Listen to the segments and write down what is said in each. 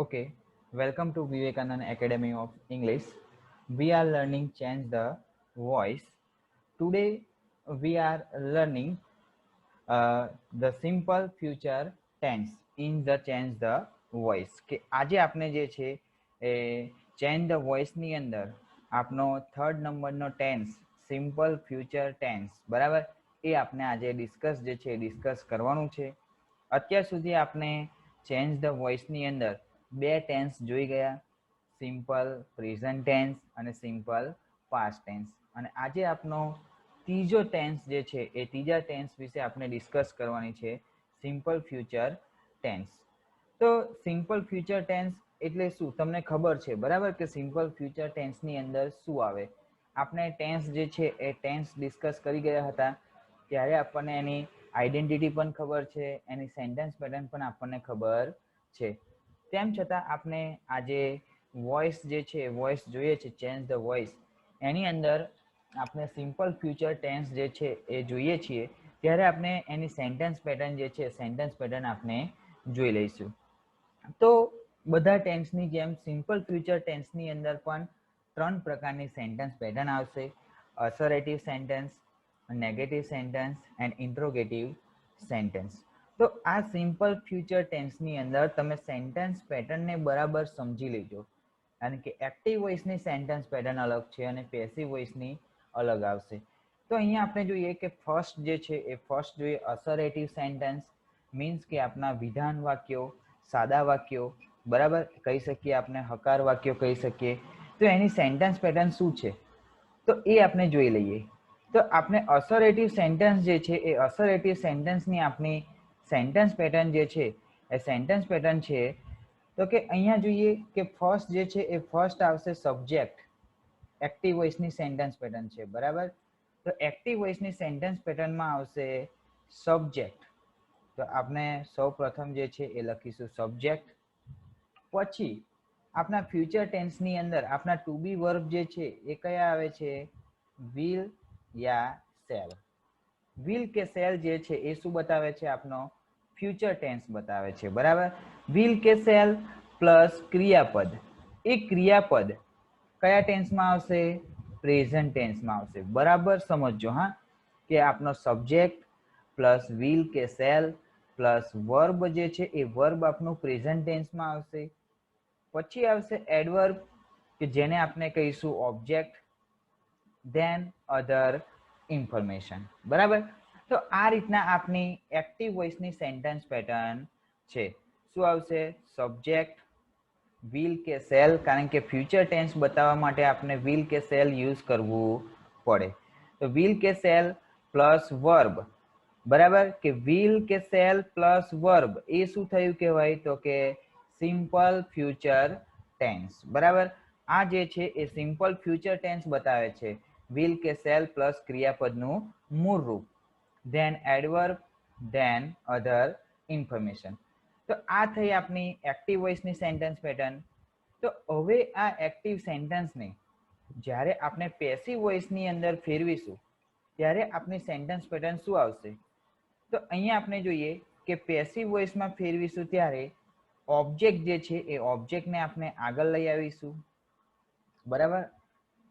Okay, welcome to Vivekanand Academy of English. We are learning change the voice. Today we are learning the simple future tense in the change the voice. કે આજે આપણે જે છે એ change the voice ની અંદર આપનો third નંબરનો tense simple future tense બરાબર એ આપણે આજે ડિસ્કસ કરવાનું છે. અત્યાર સુધી આપણે ચેન્જ ધ વોઇસની અંદર બે ટેન્સ જોઈ ગયા, સિમ્પલ પ્રેઝન્ટ ટેન્સ અને સિમ્પલ પાસ્ટ ટેન્સ. અને આજે આપનો ત્રીજો ટેન્સ જે છે એ ત્રીજા ટેન્સ વિશે આપણે ડિસ્કસ કરવાની છે, સિમ્પલ ફ્યુચર ટેન્સ. તો સિમ્પલ ફ્યુચર ટેન્સ એટલે શું તમને ખબર છે બરાબર કે સિમ્પલ ફ્યુચર ટેન્સની અંદર શું આવે. આપણે ટેન્સ જે છે એ ટેન્સ ડિસ્કસ કરી ગયા હતા ત્યારે આપણને એની આઈડેન્ટિટી પણ ખબર છે, એની સેન્ટેન્સ પેટર્ન પણ આપણને ખબર છે. તેમ છતાં આપણે આજે વોઇસ જે છે વોઇસ જોઈએ છે, ચેન્જ ધ વોઇસ એની અંદર આપણે સિમ્પલ ફ્યુચર ટેન્સ જે છે એ જોઈએ છીએ ત્યારે આપણે એની સેન્ટેન્સ પેટર્ન જે છે સેન્ટેન્સ પેટર્ન આપણે જોઈ લઈશું. તો બધા ટેન્સની જેમ સિમ્પલ ફ્યુચર ટેન્સની અંદર પણ ત્રણ પ્રકારની સેન્ટેન્સ પેટર્ન આવશે: assertive sentence, negative sentence and interrogative sentence. તો આ સિમ્પલ ફ્યુચર ટેન્સની અંદર તમે સેન્ટેન્સ પેટર્નને બરાબર સમજી લેજો, કારણ કે એક્ટિવ વોઇસની સેન્ટેન્સ પેટર્ન અલગ છે અને પેસિવ વોઇસની અલગ આવશે. તો અહીંયા આપણે જોઈએ કે ફર્સ્ટ જે છે એ ફર્સ્ટ જોઈએ અસરેટિવ સેન્ટેન્સ, મીન્સ કે આપણા વિધાન વાક્યો, સાદા વાક્યો બરાબર કહી શકીએ, આપણે હકાર વાક્યો કહી શકીએ. તો એની સેન્ટેન્સ પેટર્ન શું છે તો એ આપણે જોઈ લઈએ. તો આપણે અસરેટિવ સેન્ટેન્સ જે છે એ અસરેટિવ સેન્ટેન્સની આપણી સેન્ટેન્સ પેટર્ન જે છે એ સેન્ટેન્સ પેટર્ન છે. તો કે અહીંયા જોઈએ કે ફર્સ્ટ જે છે એ ફર્સ્ટ આવશે સબ્જેક્ટ. એક્ટિવ વોઇસની સેન્ટેન્સ પેટર્ન છે બરાબર. તો એક્ટિવ વોઇસની સેન્ટેન્સ પેટર્નમાં આવશે સબ્જેક્ટ. તો આપણે સૌ પ્રથમ જે છે એ લખીશું સબ્જેક્ટ. પછી આપણા ફ્યુચર ટેન્સની અંદર આપણા ટુ બી વર્બ જે છે એ કયા આવે છે? વિલ યા શેલ. વિલ કે શેલ જે છે એ શું બતાવે છે? આપનો ફ્યુચર ટેન્સ બતાવે છે બરાબર. વિલ કે શેલ પ્લસ ક્રિયાપદ. એ ક્રિયાપદ કયા ટેન્સમાં આવશે? પ્રેઝન્ટ ટેન્સમાં આવશે. બરાબર સમજો હા, કે આપનો સબ્જેક્ટ પ્લસ વિલ કે શેલ પ્લસ વર્બ જે છે એ વર્બ આપણું પ્રેઝન્ટ ટેન્સમાં આવશે. પછી આવશે એડવર્બ કે જેને આપણે કહીશું ઓબ્જેક્ટ, ધેન અધર ઇન્ફોર્મેશન બરાબર. તો આ રીતના આપની એક્ટિવ વોઇસની સેન્ટેન્સ પેટર્ન છે. શું આવશે? સબ્જેક્ટ, વિલ કે શેલ, કારણ કે ફ્યુચર ટેન્સ બતાવવા માટે આપણે વિલ કે શેલ યુઝ કરવું પડે. તો વિલ કે શેલ પ્લસ વર્બ બરાબર, કે વિલ કે શેલ પ્લસ વર્બ એ શું થયું કહેવાય? તો કે સિમ્પલ ફ્યુચર ટેન્સ બરાબર. આ જે છે એ સિમ્પલ ફ્યુચર ટેન્સ બતાવે છે, વિલ કે શેલ પ્લસ ક્રિયાપદનું મૂળ રૂપ, than adverb, than other information. તો આ થઈ આપણી એક્ટિવ વોઇસની સેન્ટેન્સ પેટર્ન. તો હવે આ એક્ટિવ સેન્ટેન્સને જ્યારે આપણે પેસિવ વોઇસની અંદર ફેરવીશું ત્યારે આપણી સેન્ટેન્સ પેટર્ન શું આવશે? તો અહીંયા આપણે જોઈએ કે પેસિવ વોઇસમાં ફેરવીશું ત્યારે ઓબ્જેક્ટ જે છે એ ઓબ્જેક્ટને આપણે આગળ લઈ આવીશું બરાબર.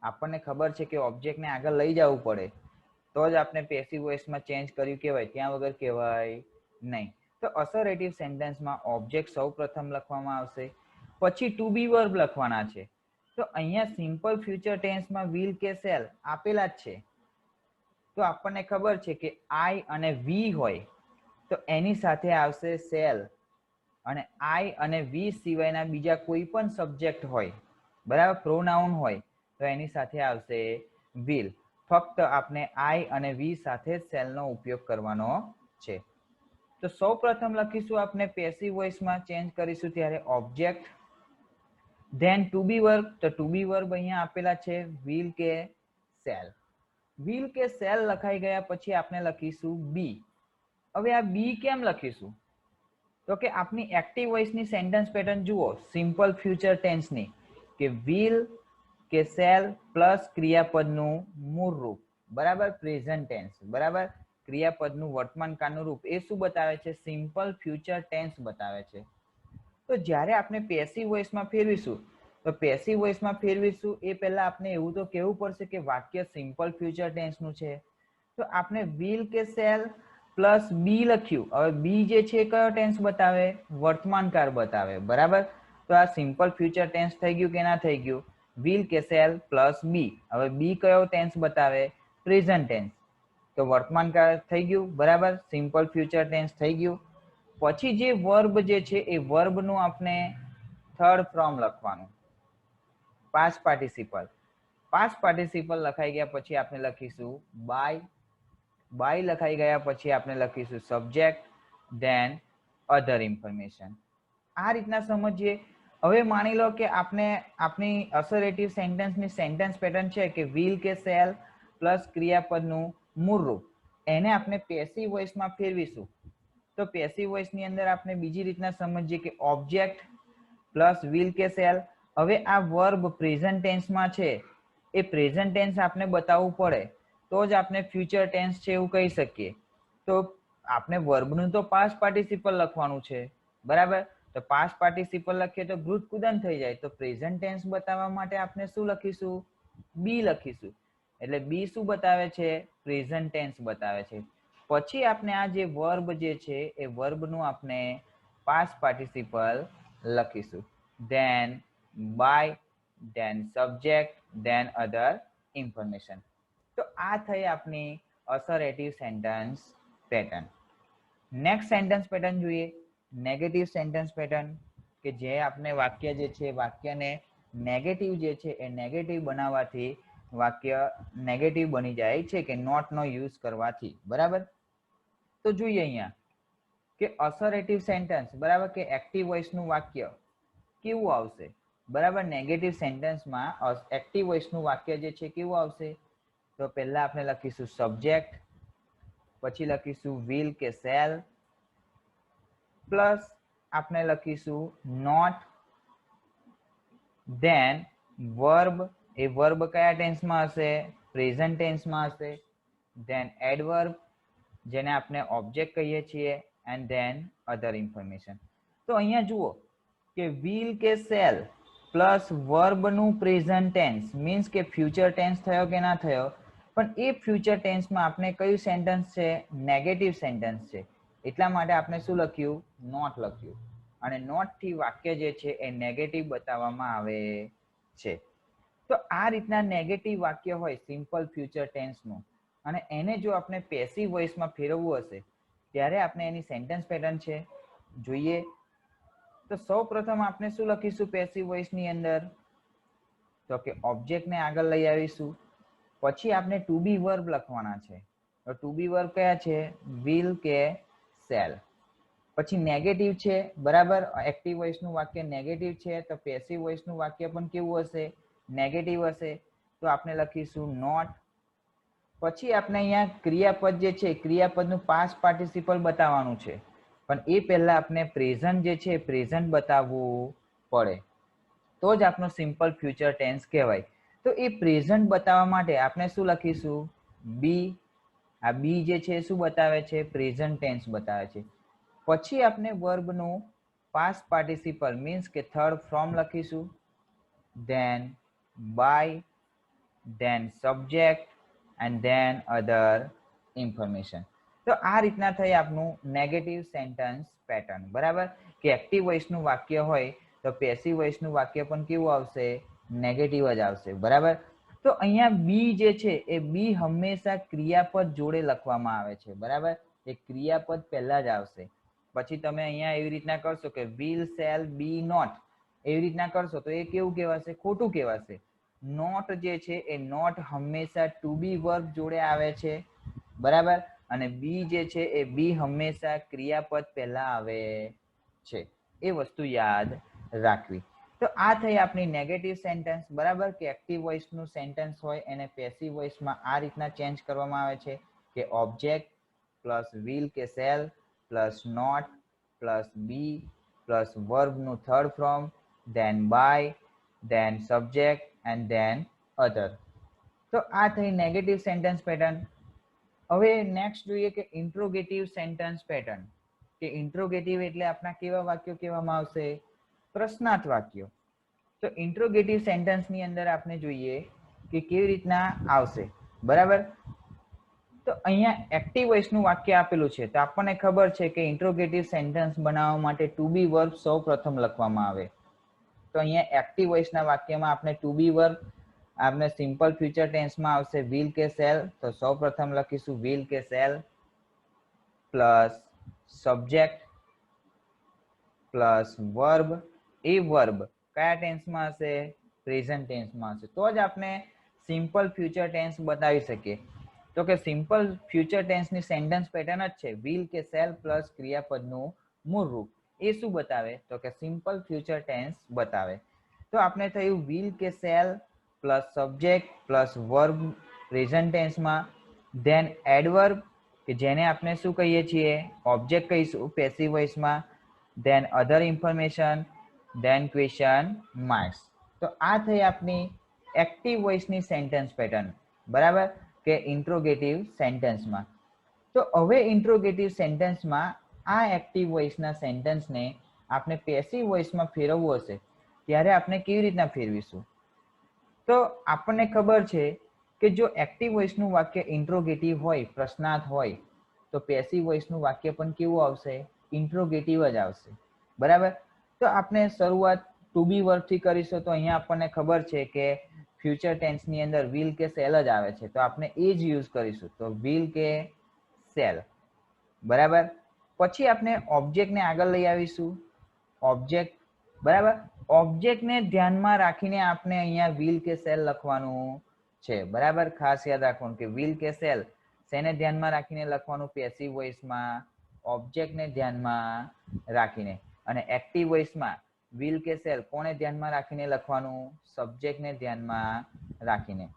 આપણને ખબર છે કે ઓબ્જેક્ટને આગળ લઈ જવું પડે તો જ આપણે પેસિવ વોઇસમાં ચેન્જ કર્યું કહેવાય, ત્યાં વગર કહેવાય નહીં. તો અસરેટિવ સેન્ટેન્સમાં ઓબ્જેક્ટ સૌ પ્રથમ લખવામાં આવશે, પછી ટુ બી વર્બ લખવાના છે. તો અહીંયા સિમ્પલ ફ્યુચર ટેન્સમાં વિલ કે શેલ આપેલા જ છે. તો આપણને ખબર છે કે આઈ અને વી હોય તો એની સાથે આવશે શેલ, અને આઈ અને વી સિવાયના બીજા કોઈ પણ સબ્જેક્ટ હોય બરાબર, પ્રોનાઉન હોય તો એની સાથે આવશે વિલ. ફક્ત આપણે આઈ અને વી સાથે જ શેલનો ઉપયોગ કરવાનો છે. તો સૌ પ્રથમ લખીશું આપણે પેસિવ વોઇસમાં ચેન્જ કરીશું ત્યારે ઓબ્જેક્ટ, ધેન ટુ બી વર્બ. તો ટુ બી વર્બ અહીંયા આપેલા છે વિલ કે શેલ. વિલ કે શેલ લખાઈ ગયા પછી આપણે લખીશું બી. હવે આ બી કેમ લખીશું? તો કે આપની એક્ટિવ વોઇસની સેન્ટેન્સ પેટર્ન જુઓ સિમ્પલ ફ્યુચર ટેન્સની, કે વિલ કે શેલ પ્લસ ક્રિયાપદનું મૂળ રૂપ બરાબર, પ્રેઝન્ટ ટેન્સ બરાબર. ક્રિયાપદનું વર્તમાન કાળનું રૂપ એ શું બતાવે છે? સિમ્પલ ફ્યુચર ટેન્સ બતાવે છે. તો જ્યારે આપણે પેસિવ વોઇસમાં ફેરવીશું તો પેસિવ વોઇસમાં ફેરવીશું એ પહેલા આપણે એવું તો કહેવું પડશે કે વાક્ય સિમ્પલ ફ્યુચર ટેન્સનું છે, તો આપણે વિલ કે શેલ પ્લસ બી લખ્યું. હવે બી જે છે કયો ટેન્સ બતાવે? વર્તમાન કાળ બતાવે. બરાબર, તો આ સિમ્પલ ફ્યુચર ટેન્સ થઈ ગયું કે ના થઈ ગયું? વિલ કે શેલ પ્લસ બી. હવે બી કયો ટેન્સ બતાવે? Present tense. તો વર્તમાન કાળ થઈ ગયું. બરાબર, સિમ્પલ ફ્યુચર ટેન્સ થઈ ગયું. પછી જે વર્બ જે છે એ વર્બનું આપણે થર્ડ ફોર્મ લખવાનું, પાસ્ટ પાર્ટિસિપલ. પાસ્ટ પાર્ટિસિપલ લખાઈ ગયા પછી આપણે લખીશું બાય. બાય લખાઈ ગયા પછી આપણે લખીશું સબ્જેક્ટ, ધેન અધર ઇન્ફોર્મેશન. આ રીતના સમજીએ. હવે માની લો કે આપણે આપણી અસરેટિવ સેન્ટેન્સની સેન્ટેન્સ પેટર્ન છે કે વિલ કે શેલ પ્લસ ક્રિયાપદનું મૂળ રૂપ, એને આપણે પેસિવ વોઇસમાં ફેરવીશું. તો પેસિવ વોઇસની અંદર આપણે બીજી રીતના સમજીએ કે ઓબ્જેક્ટ પ્લસ વિલ કે શેલ. હવે આ વર્બ પ્રેઝન્ટ ટેન્સમાં છે, એ પ્રેઝન્ટ ટેન્સ આપણે બતાવવું પડે તો જ આપણે ફ્યુચર ટેન્સ છે એવું કહી શકીએ. તો આપણે વર્બનું તો પાસ્ટ પાર્ટિસિપલ લખવાનું છે. બરાબર, તો પાસ્ટ પાર્ટિસિપલ લખીએ તો ભૂતકૃદંત થઈ જાય. તો પ્રેઝન્ટ ટેન્સ બતાવવા માટે આપણે શું લખીશું? બી લખીશું. એટલે બી શું બતાવે છે? પ્રેઝન્ટ ટેન્સ બતાવે છે. પછી આપણે આ જે વર્બ જે છે એ વર્બનું આપણે પાસ્ટ પાર્ટિસિપલ લખીશું. Then by, then subject, then other information. તો આ થઈ આપણી assertive sentence pattern. Next sentence pattern જોઈએ, નેગેટિવ સેન્ટેન્સ પેટર્ન, કે જે આપણે વાક્ય જે છે વાક્યને નેગેટિવ જે છે એ નેગેટિવ બનાવવાથી વાક્ય નેગેટિવ બની જાય છે કે નોટનો યુઝ કરવાથી. બરાબર, તો જોઈએ અહીંયા કે અસરેટિવ સેન્ટેન્સ, બરાબર, કે એક્ટિવ વોઇસનું વાક્ય કેવું આવશે? બરાબર, નેગેટિવ સેન્ટેન્સમાં એક્ટિવ વોઇસનું વાક્ય જે છે કેવું આવશે? તો પહેલા આપણે લખીશું સબ્જેક્ટ, પછી લખીશું વિલ કે શેલ, પ્લસ આપણે લખીશું નોટ, ધેન વર્બ. એ વર્બ કયા ટેન્સમાં હશે? પ્રેઝન્ટ ટેન્સમાં હશે. ધેન એડવર્બ, જેને આપણે ઓબ્જેક્ટ કહીએ છીએ, એન્ડ ધેન અધર ઇન્ફોર્મેશન. તો અહીંયા જુઓ કે વિલ કે શેલ પ્લસ વર્બનું પ્રેઝન્ટ ટેન્સ મીન્સ કે ફ્યુચર ટેન્સ થયો કે ના થયો? પણ એ ફ્યુચર ટેન્સમાં આપણે કયું સેન્ટેન્સ છે? નેગેટિવ સેન્ટેન્સ છે. એટલા માટે આપણે શું લખ્યું? નોટ લખ્યું. અને નોટ થી વાક્ય જે છે એ નેગેટિવ બતાવવામાં આવે છે. તો આ રીતના નેગેટિવ વાક્ય હોય સિમ્પલ ફ્યુચર ટેન્સનું, અને એને જો આપણે પેસિવ વોઇસમાં ફેરવવું હશે ત્યારે આપણે એની સેન્ટેન્સ પેટર્ન છે જોઈએ. તો સૌ પ્રથમ આપણે શું લખીશું પેસિવ વોઇસની અંદર? તો કે ઓબ્જેક્ટને આગળ લઈ આવીશું. પછી આપણે ટુ બી વર્બ લખવાના છે. તો ટુ બી વર્બ કયા છે? વિલ કે શેલ. પછી નેગેટિવ છે. બરાબર, એક્ટિવ વોઇસનું વાક્ય નેગેટિવ છે, તો પેસિવ વોઇસનું વાક્ય પણ કેવું હશે? નેગેટિવ હશે. તો આપણે લખીશું નોટ. પછી આપણે અહીંયા ક્રિયાપદ જે છે ક્રિયાપદનું પાસ્ટ પાર્ટિસિપલ બતાવવાનું છે, પણ એ પહેલા આપણે પ્રેઝન્ટ જે છે પ્રેઝન્ટ બતાવવું પડે તો જ આપણો સિમ્પલ ફ્યુચર ટેન્સ કહેવાય. તો એ પ્રેઝન્ટ બતાવવા માટે આપણે શું લખીશું? બી. આ બી જે છે શું બતાવે છે? પ્રેઝન્ટ ટેન્સ બતાવે છે. પછી આપણે વર્બનું પાસ્ટ પાર્ટિસિપલ મીન્સ કે થર્ડ ફોર્મ લખીશું. Then by, then subject, and then other information. તો આ રીતના થઈ આપનું નેગેટિવ સેન્ટેન્સ પેટર્ન. બરાબર, કે એક્ટિવ વોઇસનું વાક્ય હોય તો પેસિવ વોઇસનું વાક્ય પણ કેવું આવશે? નેગેટિવ જ આવશે. બરાબર, તો અહીંયા બી જે છે એ બી હંમેશા ક્રિયાપદ જોડે લખવામાં આવે છે. બરાબર, એ ક્રિયાપદ પહેલા જ આવશે. પછી તમે અહીંયા એવી રીતના કરશો કે વિલ શેલ બી નોટ, એવી રીતના કરશો તો એ કેવું કહેવાશે? ખોટું કહેવાશે. નોટ જે છે એ નોટ હંમેશા ટુ બી વર્બ જોડે આવે છે. બરાબર, અને બી જે છે એ બી હંમેશા ક્રિયાપદ પહેલા આવે છે. એ વસ્તુ યાદ રાખવી. તો આ થઈ આપણી નેગેટિવ સેન્ટેન્સ. બરાબર, કે એક્ટિવ વોઇસનું સેન્ટેન્સ હોય એને પેસિવ વોઇસમાં આ રીતના ચેન્જ કરવામાં આવે છે કે ઓબ્જેક્ટ પ્લસ વિલ કે shall plus not plus be plus વર્બનું third form, then by, then subject, and then other. તો આ થઈ નેગેટિવ સેન્ટેન્સ પેટર્ન. હવે નેક્સ્ટ જોઈએ કે ઇન્ટ્રોગેટિવ સેન્ટેન્સ પેટર્ન. કે ઇન્ટ્રોગેટિવ એટલે આપણા કેવા વાક્યો કહેવામાં આવશે? પ્રશ્નાર્થ વાક્યો. તો ઇન્ટ્રોગેટિવ સેન્ટેન્સની અંદર આપણે જોઈએ કે કેવી રીતના આવશે, બરાબર. તો અહીંયા એક્ટિવ વોઇસનું વાક્ય આપેલું છે, તો આપણને ખબર છે કે ઇન્ટ્રોગેટિવ સેન્ટેન્સ બનાવવા માટે ટુ બી વર્બ સૌ પ્રથમ લખવામાં આવે. તો અહીંયા એક્ટિવ વોઇસના વાક્યમાં આપણે ટુ બી વર્બ આપણે સિમ્પલ ફ્યુચર ટેન્સમાં આવશે વિલ કે સેલ. તો સૌ પ્રથમ લખીશું વિલ કે shall plus subject plus verb. એ વર્બ કયા ટેન્સમાં હશે? પ્રેઝન્ટ ટેન્સમાં હશે. તો જ આપણે સિમ્પલ ફ્યુચર ટેન્સ બતાવી શકીએ. તો કે સિમ્પલ ફ્યુચર ટેન્સની સેન્ટેન્સ પેટર્ન જ છે વિલ કે સેલ પ્લસ ક્રિયાપદનું મૂળ રૂપ. એ શું બતાવે? તો કે સિમ્પલ ફ્યુચર ટેન્સ બતાવે. તો આપણે થયું વિલ કે shall plus subject plus verb present ટેન્સમાં, ધેન એડવર્બ કે જેને આપણે શું કહીએ છીએ? ઓબ્જેક્ટ કહીશું પેસિવ વોઇસમાં, then other information, then question marks. તો આ થઈ આપની એક્ટિવ વોઇસની સેન્ટેન્સ પેટર્ન, બરાબર, કે ઇન્ટ્રોગેટિવ સેન્ટેન્સમાં. તો હવે ઇન્ટ્રોગેટિવ સેન્ટેન્સમાં આ એક્ટિવ વોઇસના સેન્ટેન્સને આપણે પેસિવ વોઇસમાં ફેરવવું હશે ત્યારે આપણે કેવી રીતના ફેરવીશું? તો આપણને ખબર છે કે જો એક્ટિવ વોઇસનું વાક્ય ઇન્ટ્રોગેટિવ હોય, પ્રશ્નાર્થ હોય, તો પેસિવ વોઇસનું વાક્ય પણ કેવું આવશે? ઇન્ટ્રોગેટિવ જ આવશે, બરાબર. તો આપણે શરૂઆત ટુ બી વર્બથી કરીશું. તો અહીંયા આપણને ખબર છે કે ફ્યુચર ટેન્સની અંદર વિલ કે સેલ જ આવે છે, તો આપણે એ જ યુઝ કરીશું. તો વિલ કે સેલ, બરાબર. પછી આપણે ઓબ્જેક્ટને આગળ લઈ આવીશું, ઓબ્જેક્ટ, બરાબર. ઓબ્જેક્ટને ધ્યાનમાં રાખીને આપણે અહીંયા વિલ કે સેલ લખવાનું છે, બરાબર. ખાસ યાદ રાખવાનું કે વિલ કે સેલ શેને ધ્યાનમાં રાખીને લખવાનું? પેસિવ વોઇસમાં ઓબ્જેક્ટને ધ્યાનમાં રાખીને. અને એક્ટિવ વોઇસમાં વિલ કે સેલ કોને ધ્યાનમાં રાખીને લખવાનું? સબ્જેક્ટને ધ્યાનમાં રાખીને.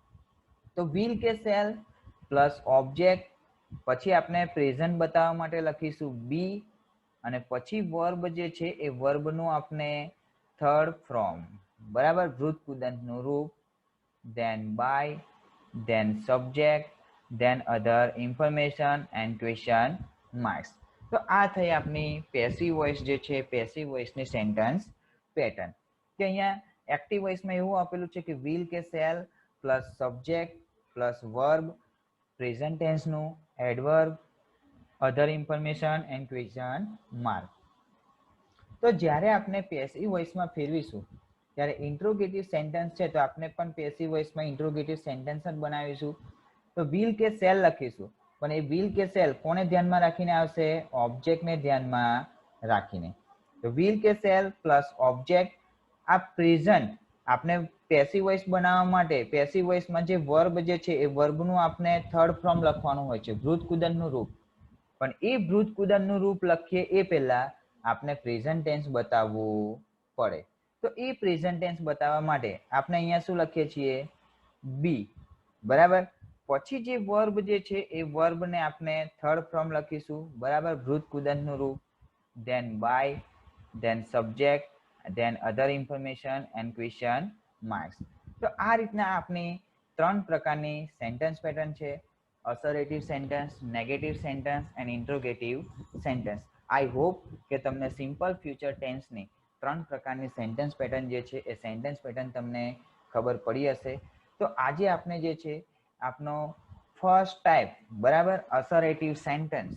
તો વિલ કે સેલ પ્લસ ઓબ્જેક્ટ, પછી આપણે પ્રેઝન્ટ બતાવવા માટે લખીશું બી, અને પછી વર્બ જે છે એ વર્બનું આપણે થર્ડ ફ્રોમ, બરાબર, વૃદ્ધ કુદંતનું રૂપ, then by, then subject, then other information and question marks. તો આ થઈ આપણી પેસિવ વોઇસ જે છે, પેસિવ વોઇસની સેન્ટેન્સ પેટર્ન. કે અહીંયા એક્ટિવ વોઇસમાં એવું આપેલું છે કે વિલ કે shall plus subject plus verb present ટેન્સનું, adverb, other information and question mark. તો જ્યારે આપણે પેસિવ વોઇસમાં ફેરવીશું ત્યારે ઇન્ટ્રોગેટિવ સેન્ટેન્સ છે, તો આપણે પણ પેસિવ વોઇસમાં ઇન્ટ્રોગેટિવ સેન્ટેન્સ જ બનાવીશું. તો વિલ કે સેલ લખીશું, પણ એ વિલ કે સેલ કોને ધ્યાનમાં રાખીને આવશે? ઓબ્જેક્ટને ધ્યાનમાં રાખીને. તો વિલ કે સેલ પ્લસ ઓબ્જેક્ટ. આ પ્રેઝન્ટ આપણે પેસિવ વોઇસ બનાવવા માટે પેસિવ વોઇસમાં જે વર્બ જે છે એ વર્બનું આપણે થર્ડ ફોર્મ લખવાનું હોય છે, વૃદ્ધ કુદંતનું રૂપ. પણ એ વૃદ્ધ કુદંતનું રૂપ લખીએ એ પહેલા આપણે પ્રેઝન્ટ ટેન્સ બતાવવું પડે. તો એ પ્રેઝન્ટ ટેન્સ બતાવવા માટે આપણે અહીંયા શું લખીએ છીએ? બી, બરાબર. પછી જે વર્બ જે છે એ વર્બને આપણે થર્ડ ફોર્મ લખીશું, બરાબર, વૃદ્ધ કુદંતનું રૂપ, then by, then subject, then other information and question marks. તો આ રીતના આપણી 3 પ્રકારની સેન્ટેન્સ પેટર્ન છે: assertive sentence, negative sentence and interrogative sentence. I hope કે તમને સિમ્પલ ફ્યુચર ટેન્સની 3 પ્રકારની સેન્ટેન્સ પેટર્ન જે છે એ સેન્ટેન્સ પેટર્ન તમને ખબર પડી હશે. તો આજે આપણે જે છે આપનો ફર્સ્ટ ટાઈપ, બરાબર, અસર્ટિવ સેન્ટેન્સ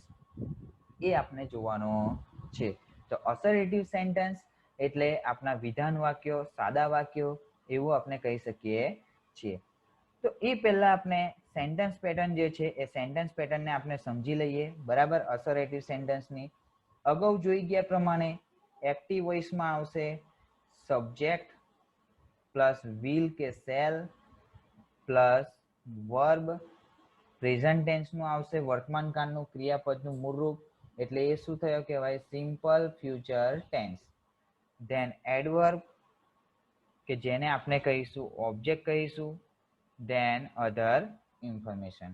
એ આપણે જોવાનો છે. તો અસર્ટિવ સેન્ટેન્સ એટલે આપણા વિધાન વાક્યો, સાદા વાક્યો એવું આપણે કહી શકીએ છીએ. તો એ પહેલા આપણે સેન્ટેન્સ પેટર્ન જે છે એ સેન્ટેન્સ પેટર્નને આપણે સમજી લઈએ, બરાબર, અસર્ટિવ સેન્ટેન્સની. અગાઉ જોઈ ગયા પ્રમાણે એક્ટિવ વોઇસમાં આવશે સબ્જેક્ટ પ્લસ વિલ કે સેલ પ્લસ વર્બ, પ્રેઝન્ટ ટેન્સનું આવશે વર્તમાન કાળનું ક્રિયાપદનું મૂળ રૂપ, એટલે એ શું થયો કહેવાય? Simple future tense. Then adverb કે જેને આપણે કહીશું ઓબ્જેક્ટ કહીશું, ધેન અધર ઇન્ફોર્મેશન.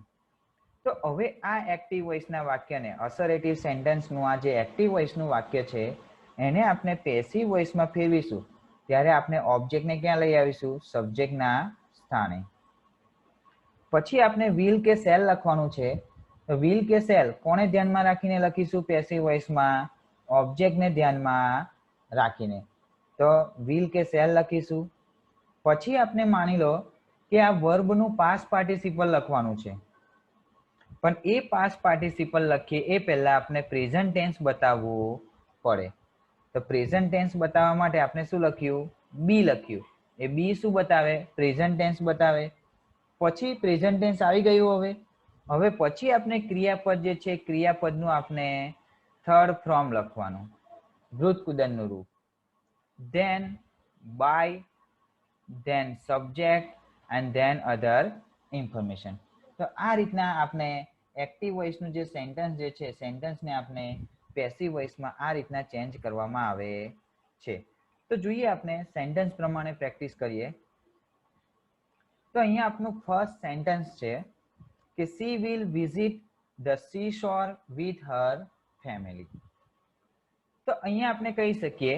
તો હવે આ એક્ટિવ વોઇસના વાક્યને, અસર્ટિવ સેન્ટેન્સનું આ જે એક્ટિવ વોઇસનું વાક્ય છે એને આપણે પેસિવ વોઇસમાં ફેરવીશું ત્યારે આપણે ઓબ્જેક્ટને ક્યાં લઈ આવીશું? સબ્જેક્ટના સ્થાને. પછી આપણે વિલ કે સેલ લખવાનું છે. તો વિલ કે સેલ કોને ધ્યાનમાં રાખીને લખીશું પેસિવ વોઇસમાં? ઓબ્જેક્ટને ધ્યાનમાં રાખીને. તો will કે shall લખીશું. પછી આપણે માની લો કે આ વર્બનું પાસ્ટ પાર્ટિસિપલ લખવાનું છે, પણ એ પાસ્ટ પાર્ટિસિપલ લખીએ એ પહેલા આપણે પ્રેઝન્ટ ટેન્સ બતાવવું પડે. તો પ્રેઝન્ટ ટેન્સ બતાવવા માટે આપણે શું લખ્યું? બી લખ્યું. એ બી શું બતાવે? પ્રેઝન્ટ ટેન્સ બતાવે. પછી પ્રેઝન્ટ ટેન્સ આવી ગયું. હવે પછી આપણે ક્રિયાપદ જે છે, ક્રિયાપદનું આપણે થર્ડ ફોર્મ લખવાનું, વૃત્તકુદનનું રૂપ. Then by, then subject and then other information. તો આ રીતના આપણે એક્ટિવ વોઇસનું જે સેન્ટેન્સ જે છે, સેન્ટેન્સને આપણે પેસિવ વોઇસમાં આ રીતના ચેન્જ કરવામાં આવે છે. તો જોઈએ આપણે સેન્ટેન્સ પ્રમાણે પ્રેક્ટિસ કરીએ. તો અહીંયા આપણું ફર્સ્ટ સેન્ટેન્સ છે કે she will visit the seashore with her family. તો અહીંયા આપણે કહી શકીએ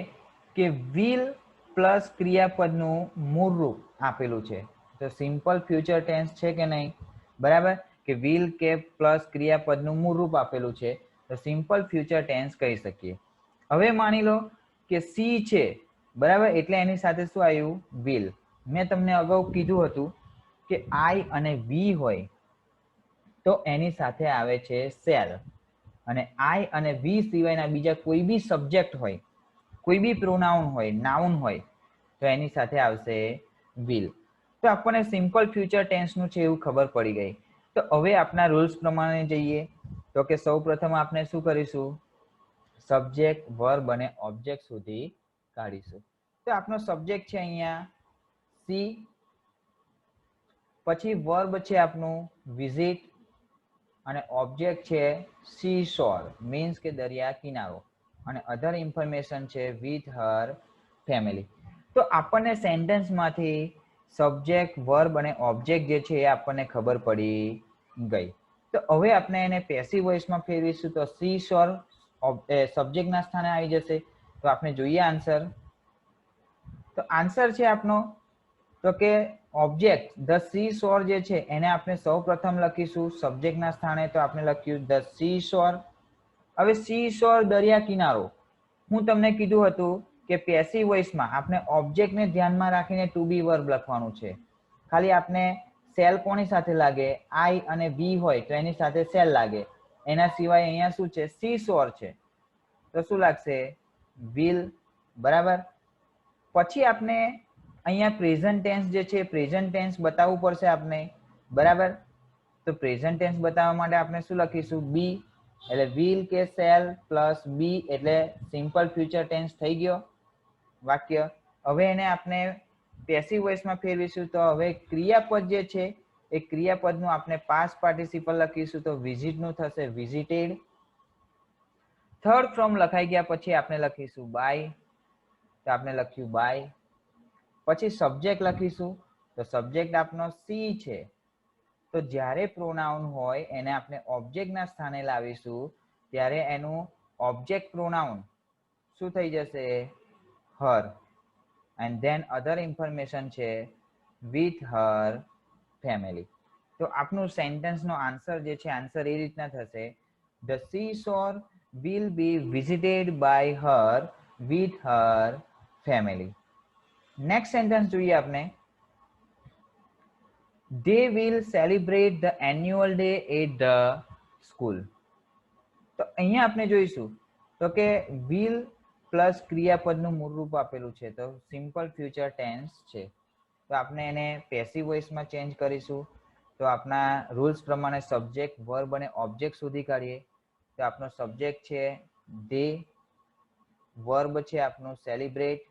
કે will પ્લસ ક્રિયાપદનું મૂળ રૂપ આપેલું છે. તો સિમ્પલ ફ્યુચર ટેન્સ છે કે નહીં? બરાબર, કે will કે પ્લસ ક્રિયાપદનું મૂળ રૂપ આપેલું છે, તો સિમ્પલ ફ્યુચર ટેન્સ કહી શકીએ. હવે માની લો કે સી છે, બરાબર, એટલે એની સાથે શું આવ્યું? will. મેં તમને અગાઉ કીધું હતું કે આઈ અને વી હોય તો એની સાથે આવે છે શેલ, અને આઈ અને વી સિવાયના બીજા કોઈ બી સબ્જેક્ટ હોય, કોઈ બી પ્રોનાઉન હોય, નાઉન હોય, તો એની સાથે આવશે will. તો આપણને સિમ્પલ ફ્યુચર ટેન્સનું છે એવું ખબર પડી ગઈ. તો હવે આપણા રૂલ્સ પ્રમાણે જઈએ તો કે સૌ પ્રથમ આપણે શું કરીશું? સબ્જેક્ટ, વર્બ અને ઓબ્જેક્ટ સુધી કાઢીશું. તો આપણો સબ્જેક્ટ છે અહીંયા સી, પછી વર્બ છે આપણું વિઝિટ, અને ઓબ્જેક્ટ છે સી શોર, મીન્સ કે દરિયા કિનારો, અને અધર ઇન્ફોર્મેશન છે વિથ હર ફેમિલી. તો આપણને સેન્ટેન્સમાંથી સબ્જેક્ટ, વર્બ અને ઓબ્જેક્ટ જે છે એ આપણને ખબર પડી ગઈ. તો હવે આપણે એને પેસિવ વોઇસમાં ફેરવીશું. તો સી શોર સબ્જેક્ટના સ્થાને આવી જશે. તો આપણે જોઈએ આન્સર. તો આન્સર છે આપણો તો કે ઓબ્જેક્ટ ધ સી શોર જે છે એને આપણે સૌ પ્રથમ લખીશું સબ્જેક્ટના સ્થાને. તો આપણે લખ્યું ધ સી શોર. હવે સી શોર દરિયા કિનારો. હું તમને કીધું હતું કે પેસિવ વોઇસમાં આપણે ઓબ્જેક્ટને ધ્યાનમાં રાખીને ટુ બી વર્બ લખવાનું છે. ખાલી આપણે સેલ કોની સાથે લાગે? આઈ અને વી હોય તો એની સાથે સેલ લાગે. એના સિવાય અહીંયા શું છે? સી શોર છે, તો શું લાગશે? will. બરાબર. પછી આપણે અહીંયા પ્રેઝન્ટ ટેન્સ જે છે, પ્રેઝન્ટ ટેન્સ બતાવવું પડશે આપણે. બરાબર. તો પ્રેઝન્ટ ટેન્સ બતાવવા માટે આપણે શું લખીશું? બી. એટલે will કે shall પ્લસ બી એટલે સિમ્પલ ફ્યુચર ટેન્સ થઈ ગયો વાક્ય. હવે એને આપણે પેસિવ વોઇસમાં ફેરવીશું. તો હવે ક્રિયાપદ જે છે એ ક્રિયાપદનું આપણે પાસ્ટ પાર્ટિસિપલ લખીશું. તો વિઝિટનું થશે વિઝિટેડ. થર્ડ ફ્રોમ લખાઈ ગયા પછી આપણે લખીશું બાય. તો આપણે લખ્યું બાય. પછી સબ્જેક્ટ લખીશું. તો સબ્જેક્ટ આપણો સી છે. તો જ્યારે પ્રોનાઉન હોય એને આપણે ઓબ્જેક્ટના સ્થાને લાવીશું ત્યારે એનું ઓબ્જેક્ટ પ્રોનાઉન શું થઈ જશે? હર. એન્ડ ધેન અધર ઇન્ફોર્મેશન છે વિથ હર ફેમિલી. તો આપણું સેન્ટેન્સનો આન્સર જે છે, આન્સર એ રીતના થશે: the sea shore will be visited by her with her family. Next sentence જોઈએ આપણે. They will celebrate the annual day at the school. તો અહીંયા આપણે જોઈશું તો કે will પ્લસ ક્રિયાપદનું મૂળ રૂપ આપેલું છે, તો સિમ્પલ ફ્યુચર ટેન્સ છે. તો આપણે એને પેસિવ વોઇસમાં ચેન્જ કરીશું. તો આપણા રૂલ્સ પ્રમાણે સબ્જેક્ટ, વર્બ અને ઓબ્જેક્ટ સુધી કાઢીએ. તો આપણો સબ્જેક્ટ છે દે, વર્બ છે આપણું સેલિબ્રેટ,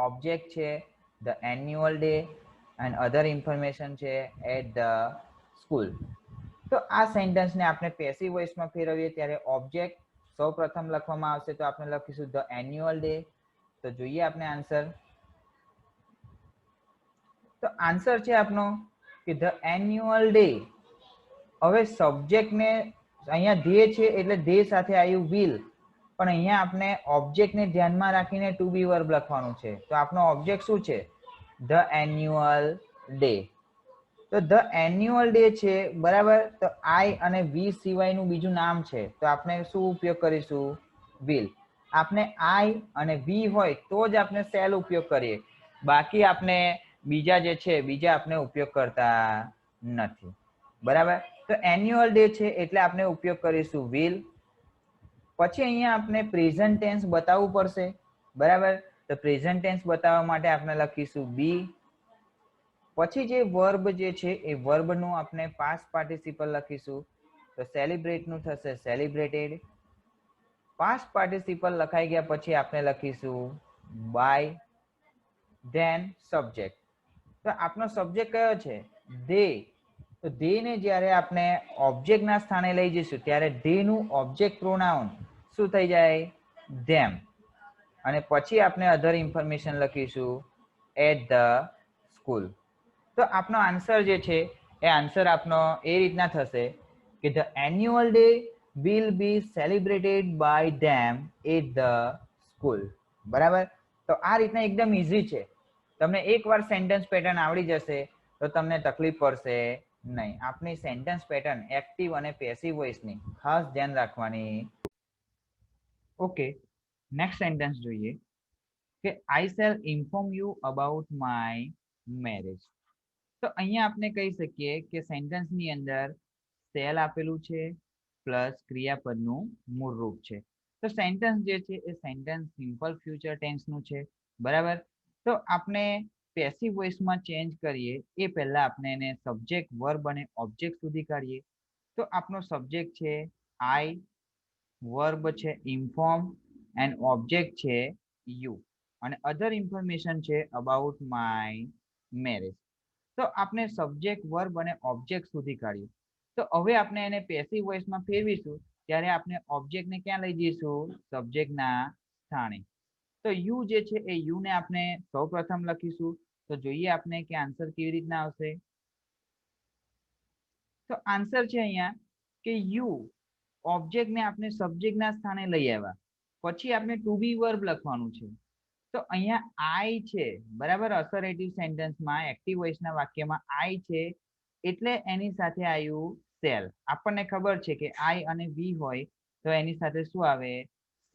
ઓબ્જેક્ટ છે the annual day, and other information છે એટ ધ સ્કૂલ. તો આ સેન્ટેન્સને આપણે પેસિવ વોઇસમાં ફેરવીએ ત્યારે ઓબ્જેક્ટ સૌ પ્રથમ લખવામાં આવશે. તો આપણે લખીશું ધ એન્યુઅલ ડે. તો જોઈએ આપણે આન્સર. તો આન્સર છે આપણો કે ધ એન્યુઅલ ડે. હવે સબ્જેક્ટને અહીંયા ધે છે એટલે ધે સાથે આવ્યું will, પણ અહીંયા આપણે ઓબ્જેક્ટને ધ્યાનમાં રાખીને ટુ બી વર્બ લખવાનું છે. તો આપણો ઓબ્જેક્ટ શું છે? The annual day. તો ધ એન્યુઅલ ડે છે, બરાબર. તો આઈ અને વી સિવાયનું બીજું નામ છે, તો આપણે શું ઉપયોગ કરીશું? will. આપણે આઈ અને વી હોય તો જ આપણે સેલ ઉપયોગ કરીએ, બાકી આપણે બીજા જે છે બીજા આપણે ઉપયોગ કરતા નથી, બરાબર. તો એન્યુઅલ ડે છે એટલે આપણે ઉપયોગ કરીશું વિલ. પછી અહીંયા આપણે પ્રેઝન્ટ ટેન્સ બતાવવું પડશે, બરાબર. તો પ્રેઝન્ટ ટેન્સ બતાવવા માટે આપણે લખીશું બી. પછી જે વર્બ જે છે એ વર્બનું આપણે પાસ્ટ પાર્ટિસિપલ લખીશું, તો સેલિબ્રેટ નું થશે સેલિબ્રેટેડ. પાસ્ટ પાર્ટિસિપલ લખાઈ ગયા પછી આપણે લખીશું બાય. Then subject. તો આપણો સબ્જેક્ટ કયો છે? દે. તો દે ને જ્યારે આપણે ઓબ્જેક્ટના સ્થાને લઈ જઈશું ત્યારે દે નું ઓબ્જેક્ટ પ્રોનાઉન શું થઈ જાય? ધેમ. અને પછી આપણે અધર ઇન્ફોર્મેશન લખીશું એટ ધ સ્કૂલ. તો આપણો આન્સર જે છે એ આન્સર આપણો એ રીતના થશે કે the annual day will be celebrated by them at the school. બરાબર. તો આ રીતના એકદમ ઈઝી છે. તમને એકવાર સેન્ટેન્સ પેટર્ન આવડી જશે તો તમને તકલીફ પડશે નહીં. આપણી સેન્ટેન્સ પેટર્ન એક્ટિવ અને પેસિવ વોઇસની ખાસ ધ્યાન રાખવાની. ઓકે, નેક્સ્ટ સેન્ટેન્સ જોઈએ કે આઈ shell inform you about my marriage. તો અહીંયા આપણે કહી શકીએ કે સેન્ટેન્સની અંદર શેલ આપેલું છે પ્લસ ક્રિયાપદનું મૂળ રૂપ છે. તો સેન્ટેન્સ જે છે એ સેન્ટેન્સ સિમ્પલ ફ્યુચર ટેન્સનું છે, બરાબર. તો આપણે પેસિવ વોઇસમાં ચેન્જ કરીએ એ પહેલા આપણે એને સબ્જેક્ટ, વર્બ અને ઓબ્જેક્ટ સુધી કાઢીએ. તો આપણો સબ્જેક્ટ છે આઈ, વર્બ છે ઇન્ફોર્મ એન્ડ ઓબ્જેક્ટ છે યુ, અને અધર ઇન્ફોર્મેશન છે અબાઉટ માય મેરેજ. તો આપણે સબ્જેક્ટ, વર્બ અને ઓબ્જેક્ટ સુધી કાઢ્યું. તો હવે આપણે એને પેસિવ વોઇસમાં ફેરવીશું ત્યારે આપણે ઓબ્જેક્ટને ક્યાં લઈ જઈશું? સબ્જેક્ટના સ્થાને. તો યુ જે છે એ યુ ને આપણે સૌપ્રથમ લખીશું. તો જોઈએ આપણે કે આન્સર કેવી રીતના આવશે. તો આન્સર છે અહીંયા કે યુ ઓબ્જેક્ટને આપણે સબ્જેક્ટના સ્થાને લઈ આવ્યા, પછી આપણે ટુ બી વર્બ લખવાનું છે. તો અહીંયા આઈ છે, બરાબર. અસરેટિવ સેન્ટેન્સમાં એક્ટિવ વોઇસના વાક્યમાં આઈ છે એટલે એની સાથે આવ્યું સેલ. આપણને ખબર છે કે આઈ અને વી હોય તો એની સાથે શું આવે?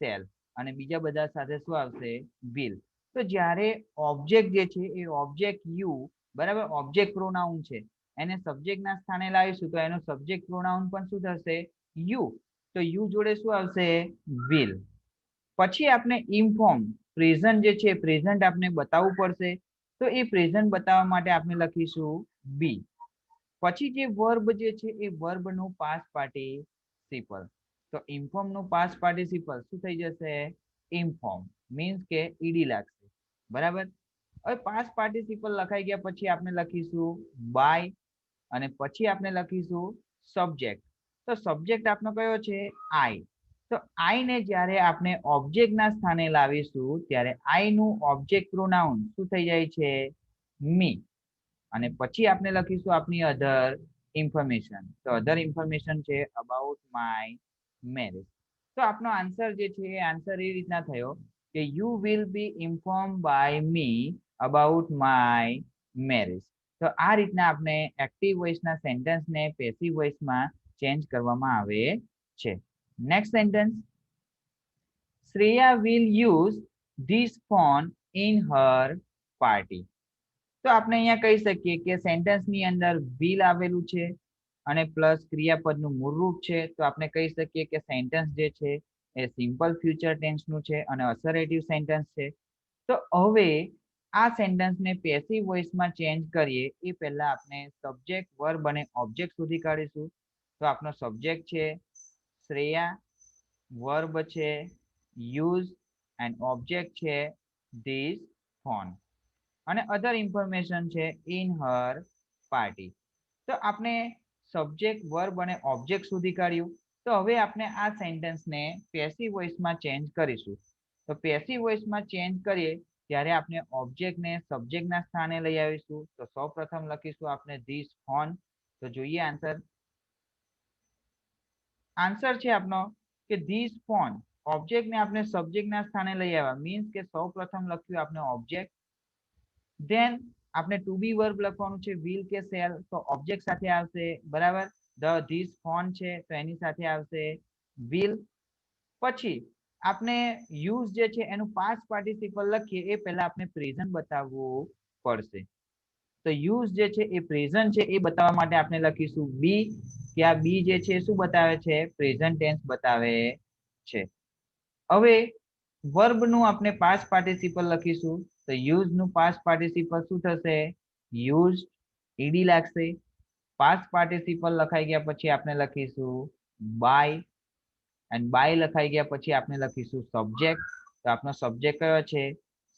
સેલ. અને બીજા બધા સાથે શું આવશે? વિલ. તો જ્યારે ઓબ્જેક્ટ જે છે એ ઓબ્જેક્ટ યુ, બરાબર, ઓબ્જેક્ટ પ્રોનાઉન છે, એને સબ્જેક્ટના સ્થાને લાવીશું તો એનો સબ્જેક્ટ પ્રોનાઉન પણ શું થશે? યુ. તો યુ જોડે શું આવશે? વિલ. પછી આપણે ઇન્ફોર્મ, પ્રેઝન્ટ જે છે પ્રેઝન્ટ આપણે બતાવવું પડશે. તો એ પ્રેઝન્ટ બતાવવા માટે આપણે લખીશું બી. પછી જે વર્બ જે છે એ વર્બનું પાસ્ટ પાર્ટિસિપલ. તો ઇન્ફોર્મ નું પાસ્ટ પાર્ટિસિપલ શું થઈ જશે? ઇન્ફોર્મ. મીન્સ કે ઈડી લાગશે, બરાબર. હવે પાસ્ટ પાર્ટિસિપલ લખાઈ ગયા પછી આપણે લખીશું બાય, અને પછી આપણે લખીશું સબ્જેક્ટ. તો સબ્જેક્ટ આપણો કયો છે? આઈ. તો આઈ ને જ્યારે આપણે ઓબ્જેક્ટના સ્થાને લાવીશું ત્યારે આઈ નું ઓબ્જેક્ટ પ્રોનાઉન શું થઈ જાય છે? મી. અને પછી આપણે લખીશું આપની અધર ઇન્ફોર્મેશન. તો અધર ઇન્ફોર્મેશન છે અબાઉટ માય મેરેજ. તો આપણો આન્સર જે છે એ આન્સર એ રીતના થયો કે you will be inform by me about my marriage. તો આ રીતના આપણે એક્ટિવ વોઇસના સેન્ટેન્સને પેસિવ વોઇસમાં ચેન્જ કરવામાં આવે છે. Next sentence, Shreya will use this phone in her party. તો આપણે અહીંયા કહી શકીએ કે સેન્ટેન્સની અંદર વિલ આવેલું છે અને પ્લસ ક્રિયાપદનું મૂળરૂપ છે. તો આપણે કહી શકીએ કે સેન્ટેન્સ જે છે એ સિમ્પલ ફ્યુચર ટેન્સનું છે અને અસરેટિવ સેન્ટેન્સ છે. તો હવે આ સેન્ટેન્સને પેસિવ વોઇસમાં ચેન્જ કરીએ એ પહેલા આપણે સબ્જેક્ટ, વર્બ અને ઓબ્જેક્ટ સુધી કાઢીશું. તો આપણો સબ્જેક્ટ છે શ્રેયા, વર્બ છે યુઝ એન્ડ ઓબ્જેક્ટ છે ધીસ ફોન, અને અધર ઇન્ફોર્મેશન છે ઇન હર પાર્ટી. તો આપણે સબ્જેક્ટ, વર્બ અને ઓબ્જેક્ટ સુધી કાઢ્યું. તો હવે આપણે આ સેન્ટેન્સને પેસિવ વોઇસમાં ચેન્જ કરીશું. તો પેસિવ વોઇસમાં ચેન્જ કરીએ ત્યારે આપણે ઓબ્જેક્ટને સબ્જેક્ટના સ્થાને લઈ આવીશું. તો સૌપ્રથમ લખીશું આપણે ધીસ ફોન. તો જોઈએ આન્સર. આન્સર છે આપણો કે ધીસ ફોન. ઓબ્જેક્ટને આપણે સબ્જેક્ટના સ્થાને લઈ આવ્યા, મીન્સ કે સૌપ્રથમ લખ્યું આપણે ઓબ્જેક્ટ. ધેન આપણે ટુ બી વર્બ લખવાનું છે વિલ કે શેલ. તો ઓબ્જેક્ટ સાથે આવશે, બરાબર. ધ ધીસ ફોન છે તો એની સાથે આવશે વિલ. પછી આપણે યુઝ જે છે એનું પાસ્ટ પાર્ટિસિપલ લખીએ એ પહેલા આપણે પ્રેઝન્ટ બતાવવું પડશે. તો યુઝ જે છે એ પ્રેઝન્ટ છે એ બતાવવા માટે આપણે લખીશું બી, કે આ બી જે છે શું બતાવે છે? પ્રેઝન્ટ ટેન્સ બતાવે છે. હવે વર્બ નું આપણે પાસ્ટ પાર્ટિસિપલ લખીશું. તો યુઝ નું પાસ્ટ પાર્ટિસિપલ શું થશે? યુઝ. ઈડી લાગશે. પાસ્ટ પાર્ટિસિપલ લખાઈ ગયા પછી આપણે લખીશું બાય, અને બાય લખાઈ ગયા પછી આપણે લખીશું સબ્જેક્ટ. તો આપણો સબ્જેક્ટ કયો છે?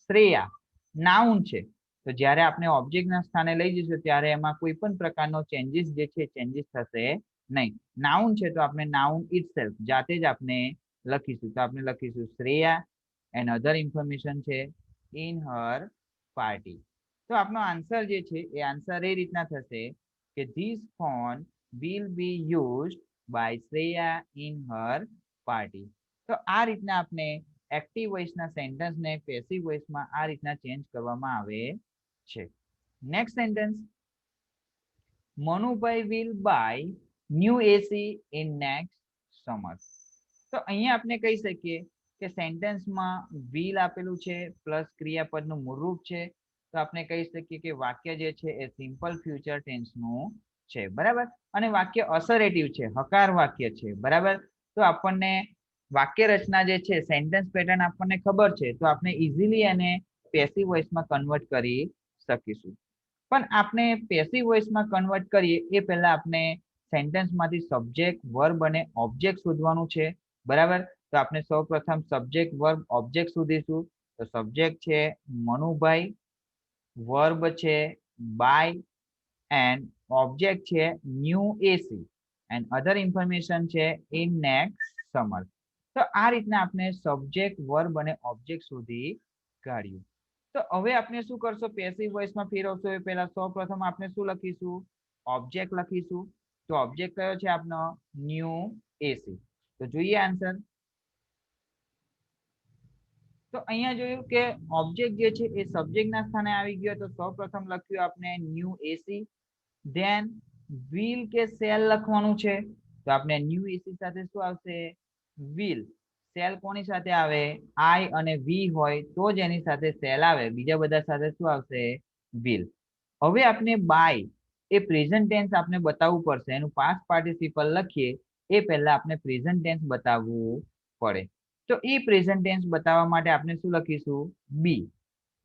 શ્રેયા. નાઉન છે. તો જ્યારે આપણે ઓબ્જેક્ટના સ્થાને લઈ જઈશું ત્યારે એમાં કોઈ પણ પ્રકારનો ચેન્જીસ જે છે ચેન્જીસ થશે નહીં. નાઉન છે તો આપણે નાઉન ઇટસેલ્ફ જાતે જ આપણે લખીશું. તો આપણે લખીશું શ્રેયા એન્ડ અધર ઇન્ફોર્મેશન છે ઇન હર પાર્ટી. તો આપણો આન્સર જે છે એ આન્સર એ રીતના થશે કે this phone will be used by Shreya in her party. તો આ રીતના આપણે એક્ટિવ વોઇસના સેન્ટેન્સને પેસિવ વોઇસમાં આ રીતના ચેન્જ કરવામાં આવે છે. Next sentence, Manubhai will buy new AC in next summer. તો અહીંયા આપણે કહી શકીએ કે સેન્ટેન્સમાં વિલ આપેલું છે પ્લસ ક્રિયાપદનું મૂળરૂપ છે. તો આપણે કહી શકીએ કે વાક્ય જે છે એ સિમ્પલ ફ્યુચર ટેન્સનું છે, બરાબર. અને વાક્ય અસરેટિવ છે, હકાર વાક્ય છે, બરાબર. તો આપણને વાક્ય રચના જે છે સેન્ટેન્સ પેટર્ન આપણને ખબર છે તો આપણે ઇઝીલી એને પેસિવ વોઇસમાં કન્વર્ટ કરી શકીશું. પણ આપણે પેસિવ વોઇસમાં કન્વર્ટ કરીએ એ પહેલા આપણે સેન્ટેન્સમાંથી સબ્જેક્ટ, વર્બ અને ઓબ્જેક્ટ શોધવાનું છે, બરાબર. તો આપણે સૌપ્રથમ સબ્જેક્ટ, વર્બ, ઓબ્જેક્ટ શોધીશું. તો સબ્જેક્ટ છે મનુભાઈ, વર્બ છે બાય, એન્ડ ઓબ્જેક્ટ છે new AC, and other information છે ઇન નેક્સ્ટ સમર. તો આ રીતના આપણે સબ્જેક્ટ, વર્બ અને ઓબ્જેક્ટ શોધી કાઢ્યું. તો હવે આપણે શું કરશો? પેસિવ વોઇસમાં ફેરવશો એ પહેલા સૌપ્રથમ આપણે શું લખીશું? ઓબ્જેક્ટ લખીશું. તો ઓબ્જેક્ટ કયો છે આપનો? ન્યુ એસી. તો જોઈએ આન્સર. તો અહીંયા જોયું કે ઓબ્જેક્ટ જે છે એ સબ્જેક્ટના સ્થાને આવી ગયો. તો સૌપ્રથમ લખ્યું આપણે ન્યુ એસી. ધેન વિલ કે સેલ લખવાનું છે. તો આપણે ન્યુ એસી સાથે શું આવશે? વિલ. સેલ કોની સાથે આવે? આઈ અને વી હોય તો જ એની સાથે સેલ આવે, બીજા બધા સાથે શું આવશે? વિલ. હવે આપણે બાય એ પ્રેઝન્ટ ટેન્સ આપણે બતાવવું પડશે. એનું પાસ્ટ પાર્ટિસિપલ લખીએ એ પહેલા આપણે પ્રેઝન્ટ ટેન્સ બતાવવું પડે. તો એ પ્રેઝન્ટ ટેન્સ બતાવવા માટે આપણે શું લખીશું? બી,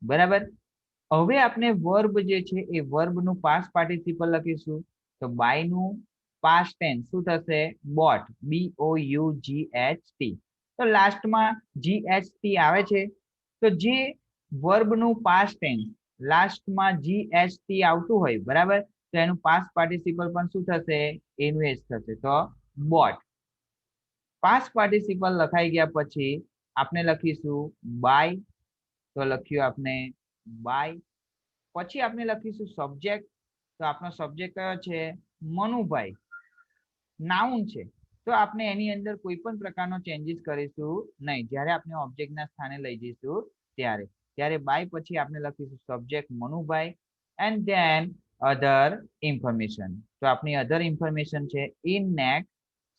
બરાબર. હવે આપણે વર્બ જે છે એ વર્બનું પાસ્ટ પાર્ટિસિપલ લખીશું. તો બાય નું પાસ્ટ ટેન્સ શું થશે? Bought, B O U G H T. તો લાસ્ટમાં જી એચ ટી આવે છે. તો જે વર્બનું પાસ્ટ ટેન્સ લાસ્ટમાં જી એચ ટી આવતું હોય, બરાબર, તો એનું પાસ્ટ પાર્ટિસિપલ પણ શું થશે? એનું એ જ થશે. તો બોટ. પાસ્ટ પાર્ટિસિપલ લખાઈ ગયા પછી આપણે લખીશું બાય. તો લખ્યું આપણે બાય. પછી આપણે લખીશું સબ્જેક્ટ. તો આપણો સબ્જેક્ટ કયો છે? મનુભાઈ. નાઉન છે તો આપણે એની અંદર કોઈ પણ પ્રકારનો ચેન્જીસ કરીશું નહીં. જ્યારે આપણે ઓબ્જેક્ટના સ્થાને લઈ જઈશું ત્યારે બાય પછી આપણે લખીશું subject Manubhai and then other information. તો આપણી અધર ઇન્ફોર્મેશન છે ઇન નેક્સ્ટ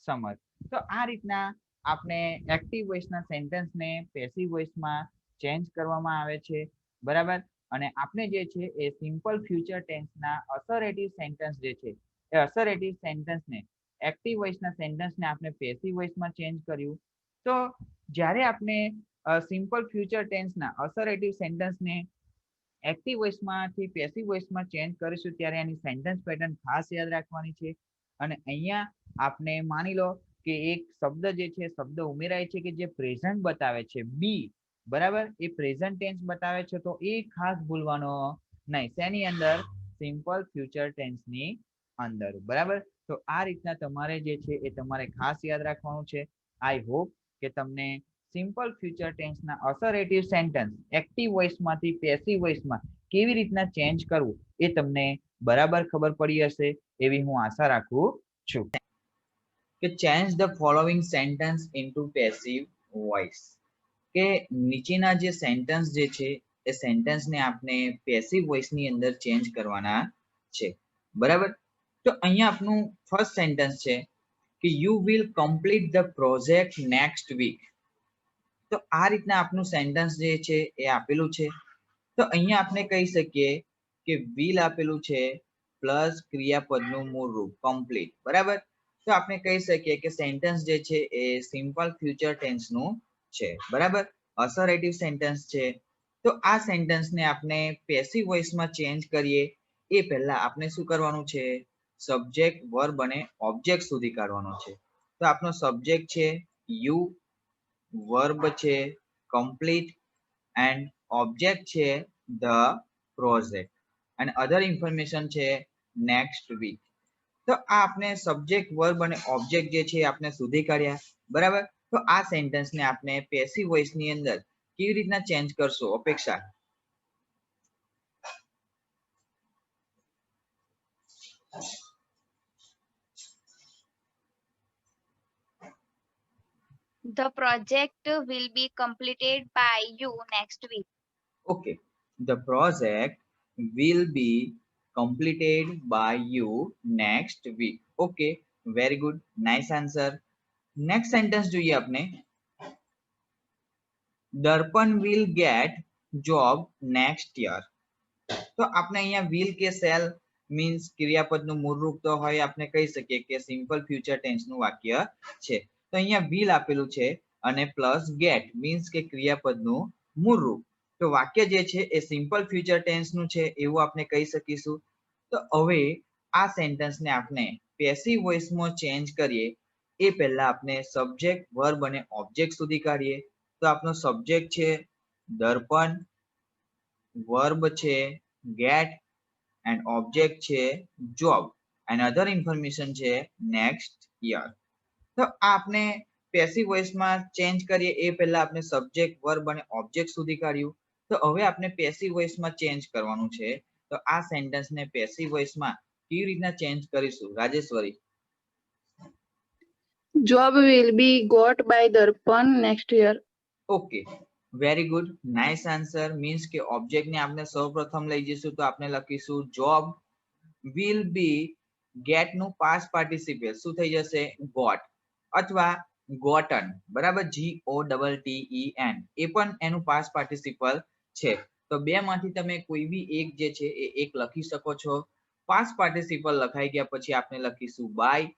સમર. તો આ રીતના આપણે એક્ટિવ વોઇસના સેન્ટેન્સને પેસિવ વોઇસમાં ચેન્જ કરવામાં આવે છે, બરાબર. અને આપણે જે છે એ સિમ્પલ ફ્યુચર ટેન્સના અસરેટિવ સેન્ટેન્સ જે છે એ અસરેટિવ સેન્ટેન્સને એક્ટિવ વોઇસના સેન્ટેન્સને આપણે પેસિવ વોઇસમાં ચેન્જ કર્યું. તો જ્યારે આપણે સિમ્પલ ફ્યુચર ટેન્સના અસરેટિવ સેન્ટેન્સને એક્ટિવ વોઇસમાંથી પેસિવ વોઇસમાં ચેન્જ કરીશું ત્યારે એની સેન્ટેન્સ પેટર્ન ખાસ યાદ રાખવાની છે. અને અહીંયા આપણે માની લો કે એક શબ્દ જે છે શબ્દ ઉમેરાય છે કે જે પ્રેઝન્ટ બતાવે છે બી, બરાબર, એ પ્રેઝન્ટ ટેન્સ બતાવે છે તો એ ખાસ ભૂલવાનો નહીં. શેની અંદર? સિમ્પલ ફ્યુચર ટેન્સની અંદર, બરાબર. તો આ રીતના તમારે જે છે એ તમારે ખાસ યાદ રાખવાનું છે. આઈ હોપ કે તમને સિમ્પલ ફ્યુચર ટેન્સના અસરેટિવ સેન્ટેન્સ એક્ટિવ વોઇસમાંથી પેસિવ વોઇસમાં કેવી રીતના ચેન્જ કરવું એ તમને બરાબર ખબર પડી હશે એવી હું આશા રાખું છું. કે change the following sentence into passive voice. કે નીચેના જે સેન્ટેન્સ જે છે એ સેન્ટેન્સને આપણે પેસિવ વોઇસની અંદર ચેન્જ કરવાના છે, બરાબર. તો અહીંયા આપણું ફર્સ્ટ સેન્ટેન્સ છે કે you will complete the project next week. તો આ રીતના આપનું સેન્ટેન્સ જે છે એ આપેલું છે. તો અહીંયા આપણે કહી શકીએ કે will આપેલું છે પ્લસ ક્રિયાપદનું મૂળ રૂપ કમ્પ્લીટ, બરાબર. તો આપણે કહી શકીએ કે સેન્ટેન્સ જે છે એ સિમ્પલ ફ્યુચર ટેન્સનું છે, બરાબર. અસરેટિવ સેન્ટેન્સ છે. તો આ સેન્ટેન્સને આપણે પેસિવ વોઇસમાં ચેન્જ કરીએ એ પહેલા આપણે શું કરવાનું છે, સબ્જેક્ટ વર્બ અને ઓબ્જેક્ટ સુધી કાઢવાનો છે. તો આપણો સબ્જેક્ટ છે યુ, વર્બ છે કમ્પ્લીટ એન્ડ ઓબ્જેક્ટ છે ધ પ્રોજેક્ટ અને અધર ઇન્ફોર્મેશન છે નેક્સ્ટ વીક. તો આ આપણે સબ્જેક્ટ વર્બ અને ઓબ્જેક્ટ જે છે આપણે શોધી કાઢ્યા, બરાબર. તો આ સેન્ટેન્સને આપણે પેસિવ વોઇસ ની અંદર કેવી રીતના ચેન્જ કરશો અપેક્ષા? The project will be completed by you next week. Okay, the project will be completed by you next week. Okay, very good, nice answer. Next sentence જોઈએ આપણે, દર્પણ will get job next year. તો આપણે અહીંયા will કે shall means ક્રિયાપદનું મૂળ રૂપ તો હોય આપણે કહી શકીએ કે સિમ્પલ ફ્યુચર ટેન્સનું વાક્ય છે. તો અહીંયા will આપેલું છે અને પ્લસ get મીન્સ કે ક્રિયાપદનું મૂળ રૂપ. તો વાક્ય જે છે એ સિમ્પલ ફ્યુચર ટેન્સનું છે એવું આપણે કહી શકીશું. તો હવે આ સેન્ટેન્સને આપણે પેસિવ વોઇસમાં ચેન્જ કરીએ એ પહેલા આપણે સબ્જેક્ટ વર્બ અને ઓબ્જેક્ટ સુધી કાઢીએ. તો આપણો સબ્જેક્ટ છે દર્પણ, વર્બ છે get and object છે job and other information છે next year. તો આપણે પેસિવ વોઇસમાં ચેન્જ કરીએ એ પહેલા આપણે સબ્જેક્ટ વર્બ અને ઓબ્જેક્ટ સુધી કાઢ્યું. તો હવે આપણે પેસિવ વોઇસમાં ચેન્જ કરવાનું છે. તો આ સેન્ટેન્સને પેસિવ વોઇસમાં કેવી રીતના ચેન્જ કરીશું Rajeshwari? Job will be got by Darpan next year. Okay, very good, nice answer. Means કે ઓબ્જેક્ટ ને આપણે સૌપ્રથમ લઈ જઈશું તો આપણે લખીશું જોબ will be get નું પાસ્ટ પાર્ટિસિપલ શું થઈ જશે, ગોટ અથવા ગોટન, બરાબર. GOTTEN એ પણ એનું પાસ્ટ પાર્ટિસિપલ છે. તો બે માંથી તમે કોઈ બી એક જે છે એ એક લખી શકો છો. પાસ્ટ પાર્ટિસિપલ લખાઈ ગયા પછી આપણે લખીશું બાય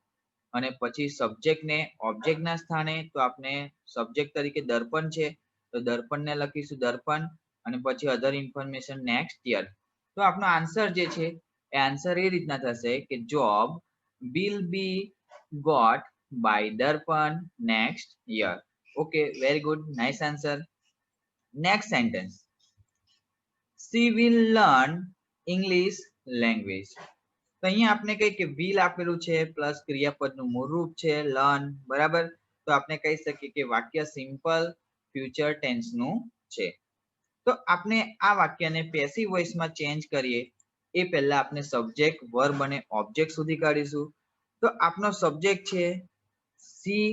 અને પછી સબ્જેક્ટ ને ઓબ્જેક્ટ ના સ્થાને તો આપણે સબ્જેક્ટ તરીકે દર્પણ છે તો દર્પણ ને લખીશું દર્પણ અને પછી અધર ઇન્ફોર્મેશન નેક્સ્ટ યર. તો આપણો આન્સર જે છે એ આન્સર એ રીતના થશે કે job will be got by Darpan next year. Okay, very good, nice answer. Next sentence, she will learn English language. તો અહીંયા આપણે કહીએ કે will આપેલું છે પ્લસ ક્રિયાપદનું મૂળ રૂપ છે લર્ન, બરાબર. તો આપણે કહી શકીએ કે વાક્ય સિમ્પલ ફ્યુચર ટેન્સનું છે. તો આપણે આ વાક્યને પેસિવ વોઇસમાં ચેન્જ કરીએ એ પહેલા આપણે સબ્જેક્ટ વર્બ અને ઓબ્જેક્ટ સુધી કાઢીશું. તો આપણો સબ્જેક્ટ છે સી,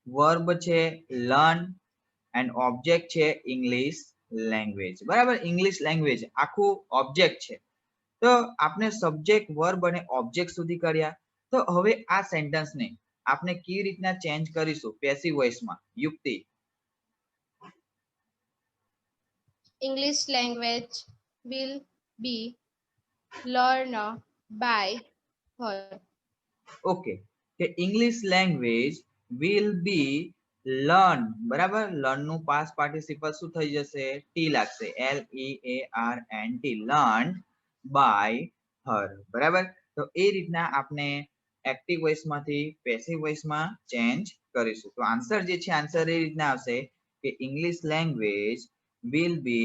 વર્બ છે લર્ન એન્ડ ઓબ્જેક્ટ છે ઇંગ્લિશ લેંગ્વેજ, બરાબર. ઇંગ્લિશ લેંગ્વેજ આખું ઓબ્જેક્ટ છે. તો આપણે સબ્જેક્ટ વર્બ અને ઓબ્જેક્ટ સુધી કર્યા. તો હવે આ સેન્ટેન્સને આપણે કેવી રીતના ચેન્જ કરીશું પેસિવ વોઇસમાં? યુક્તિ. English language will be learned by her. Okay, કે English language will be learn, બરાબર. લર્ન નું પાસ્ટ પાર્ટિસિપલ શું થઈ જશે, ટી લાગશે, LEARNT, લર્ન બાય હર, બરાબર. તો એ રીતના આપણે એક્ટિવ વોઇસમાંથી પેસિવ વોઇસમાં ચેન્જ કરીશું. તો આન્સર જે છે આન્સર એ રીતના આવશે કે English language will be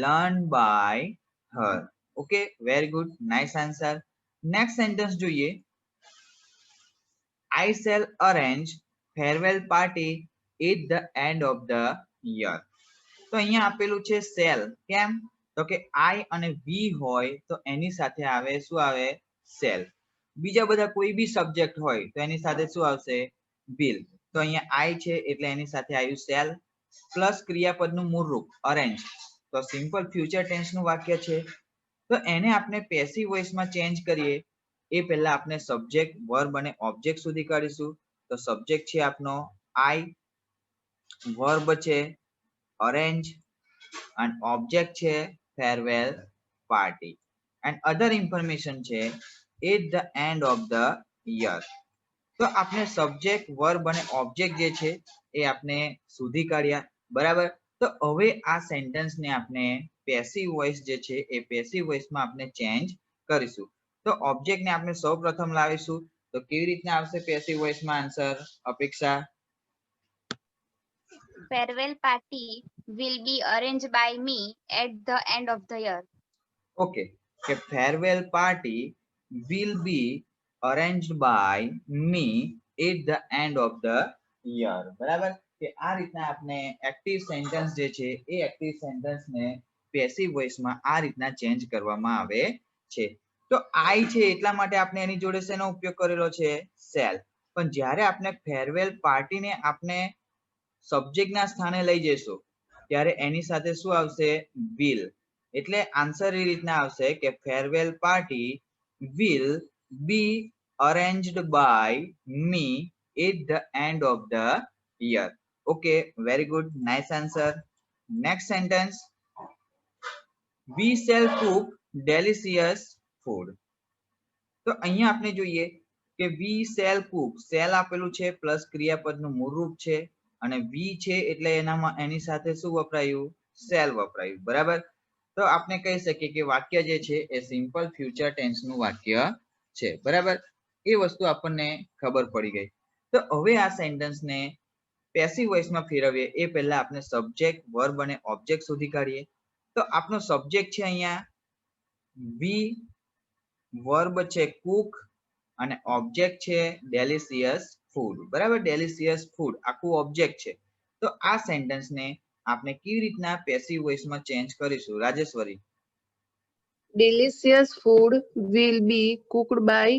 learned by her. Okay, very good, nice answer. Next sentence જોઈએ, I shall arrange farewell party at the end of the year. તો અહીંયા આપેલું છે shall, કેમ? તો કે I અને we હોય તો એની સાથે આવે શું આવે, shall. બીજા બધા કોઈ બી સબ્જેક્ટ હોય તો એની સાથે શું આવશે, will. તો અહીંયા I છે એટલે એની સાથે આવ્યું shall પ્લસ ક્રિયાપદનું મૂળ રૂપ અરેન્જ. તો સિમ્પલ ફ્યુચર ટેન્સનું વાક્ય છે. તો એને આપણે પેસિવ વોઇસમાં ચેન્જ કરીએ એ પહેલા આપણે સબ્જેક્ટ વર્બ અને ઓબ્જેક્ટ સુધી કાઢીશું. તો સબ્જેક્ટ છે આપનો I, વર્બ છે અરેન્જ and object છે farewell party and other information છે at the end of the year. તો આપણે સબ્જેક્ટ વર્બ અને ઓબ્જેક્ટ જે છે એ આપણે શોધી કાઢ્યા બરાબર. તો હવે આ સેન્ટેન્સ ને આપણે પેસિવ વોઇસ જે છે એ પેસિવ વોઇસમાં આપણે ચેન્જ કરીશું. તો ઓબ્જેક્ટ ને આપણે સૌપ્રથમ લાવીશું. તો કેવી રીતના આવશે પેસિવ વોઇસમાં આન્સર અપેક્ષા? Farewell party will be arranged by me at the end of the year. Okay, કે farewell party will be arranged by me at the end of the year. બરાબર, કે આ રીતના આપણે એક્ટિવ સેન્ટેન્સ જે છે એ active sentence ને passive વોઇસમાં આ રીતના ચેન્જ કરવામાં આવે છે. તો આઈ છે એટલા માટે આપણે એની જોડે શેનો ઉપયોગ કરેલો છે? સેલ. પણ જ્યારે આપણે ફેરવેલ પાર્ટીને આપણે સબ્જેક્ટના સ્થાને લઈ જઈશું ત્યારે એની સાથે શું આવશે? વિલ. એટલે આન્સર એ રીતના આવશે કે farewell party will be arranged by me at the end of the year. Okay, very good, nice answer. Next sentence, we shall cook delicious food. તો અહીંયા આપણે જોઈએ કે વી શેલ કુક, શેલ આપેલું છે પ્લસ ક્રિયાપદનું મૂળરૂપ છે અને વી છે એટલે એનામાં એની સાથે શું વપરાયું? શેલ વપરાયું. બરાબર, તો આપણે કહી શકીએ કે વાક્ય જે છે એ સિમ્પલ ફ્યુચર ટેન્સનું વાક્ય છે. બરાબર, એ વસ્તુ આપણને ખબર પડી ગઈ. તો હવે આ સેન્ટેન્સને પેસિવ વોઇસમાં ફેરવીએ એ પહેલા આપણે સબ્જેક્ટ વર્બ અને ઓબ્જેક્ટ શોધી કાઢીએ. તો આપણો સબ્જેક્ટ છે અહીંયા વી, વર્બ છે કુક અને ઓબ્જેક્ટ છે ડેલિશિયસ ફૂડ. બરાબર, ડેલિશિયસ ફૂડ આખું ઓબ્જેક્ટ છે. તો આ સેન્ટેન્સને આપણે કેવી રીતના પેસિવ વોઇસમાં ચેન્જ કરીશું Rajeshwari? Delicious food will be cooked by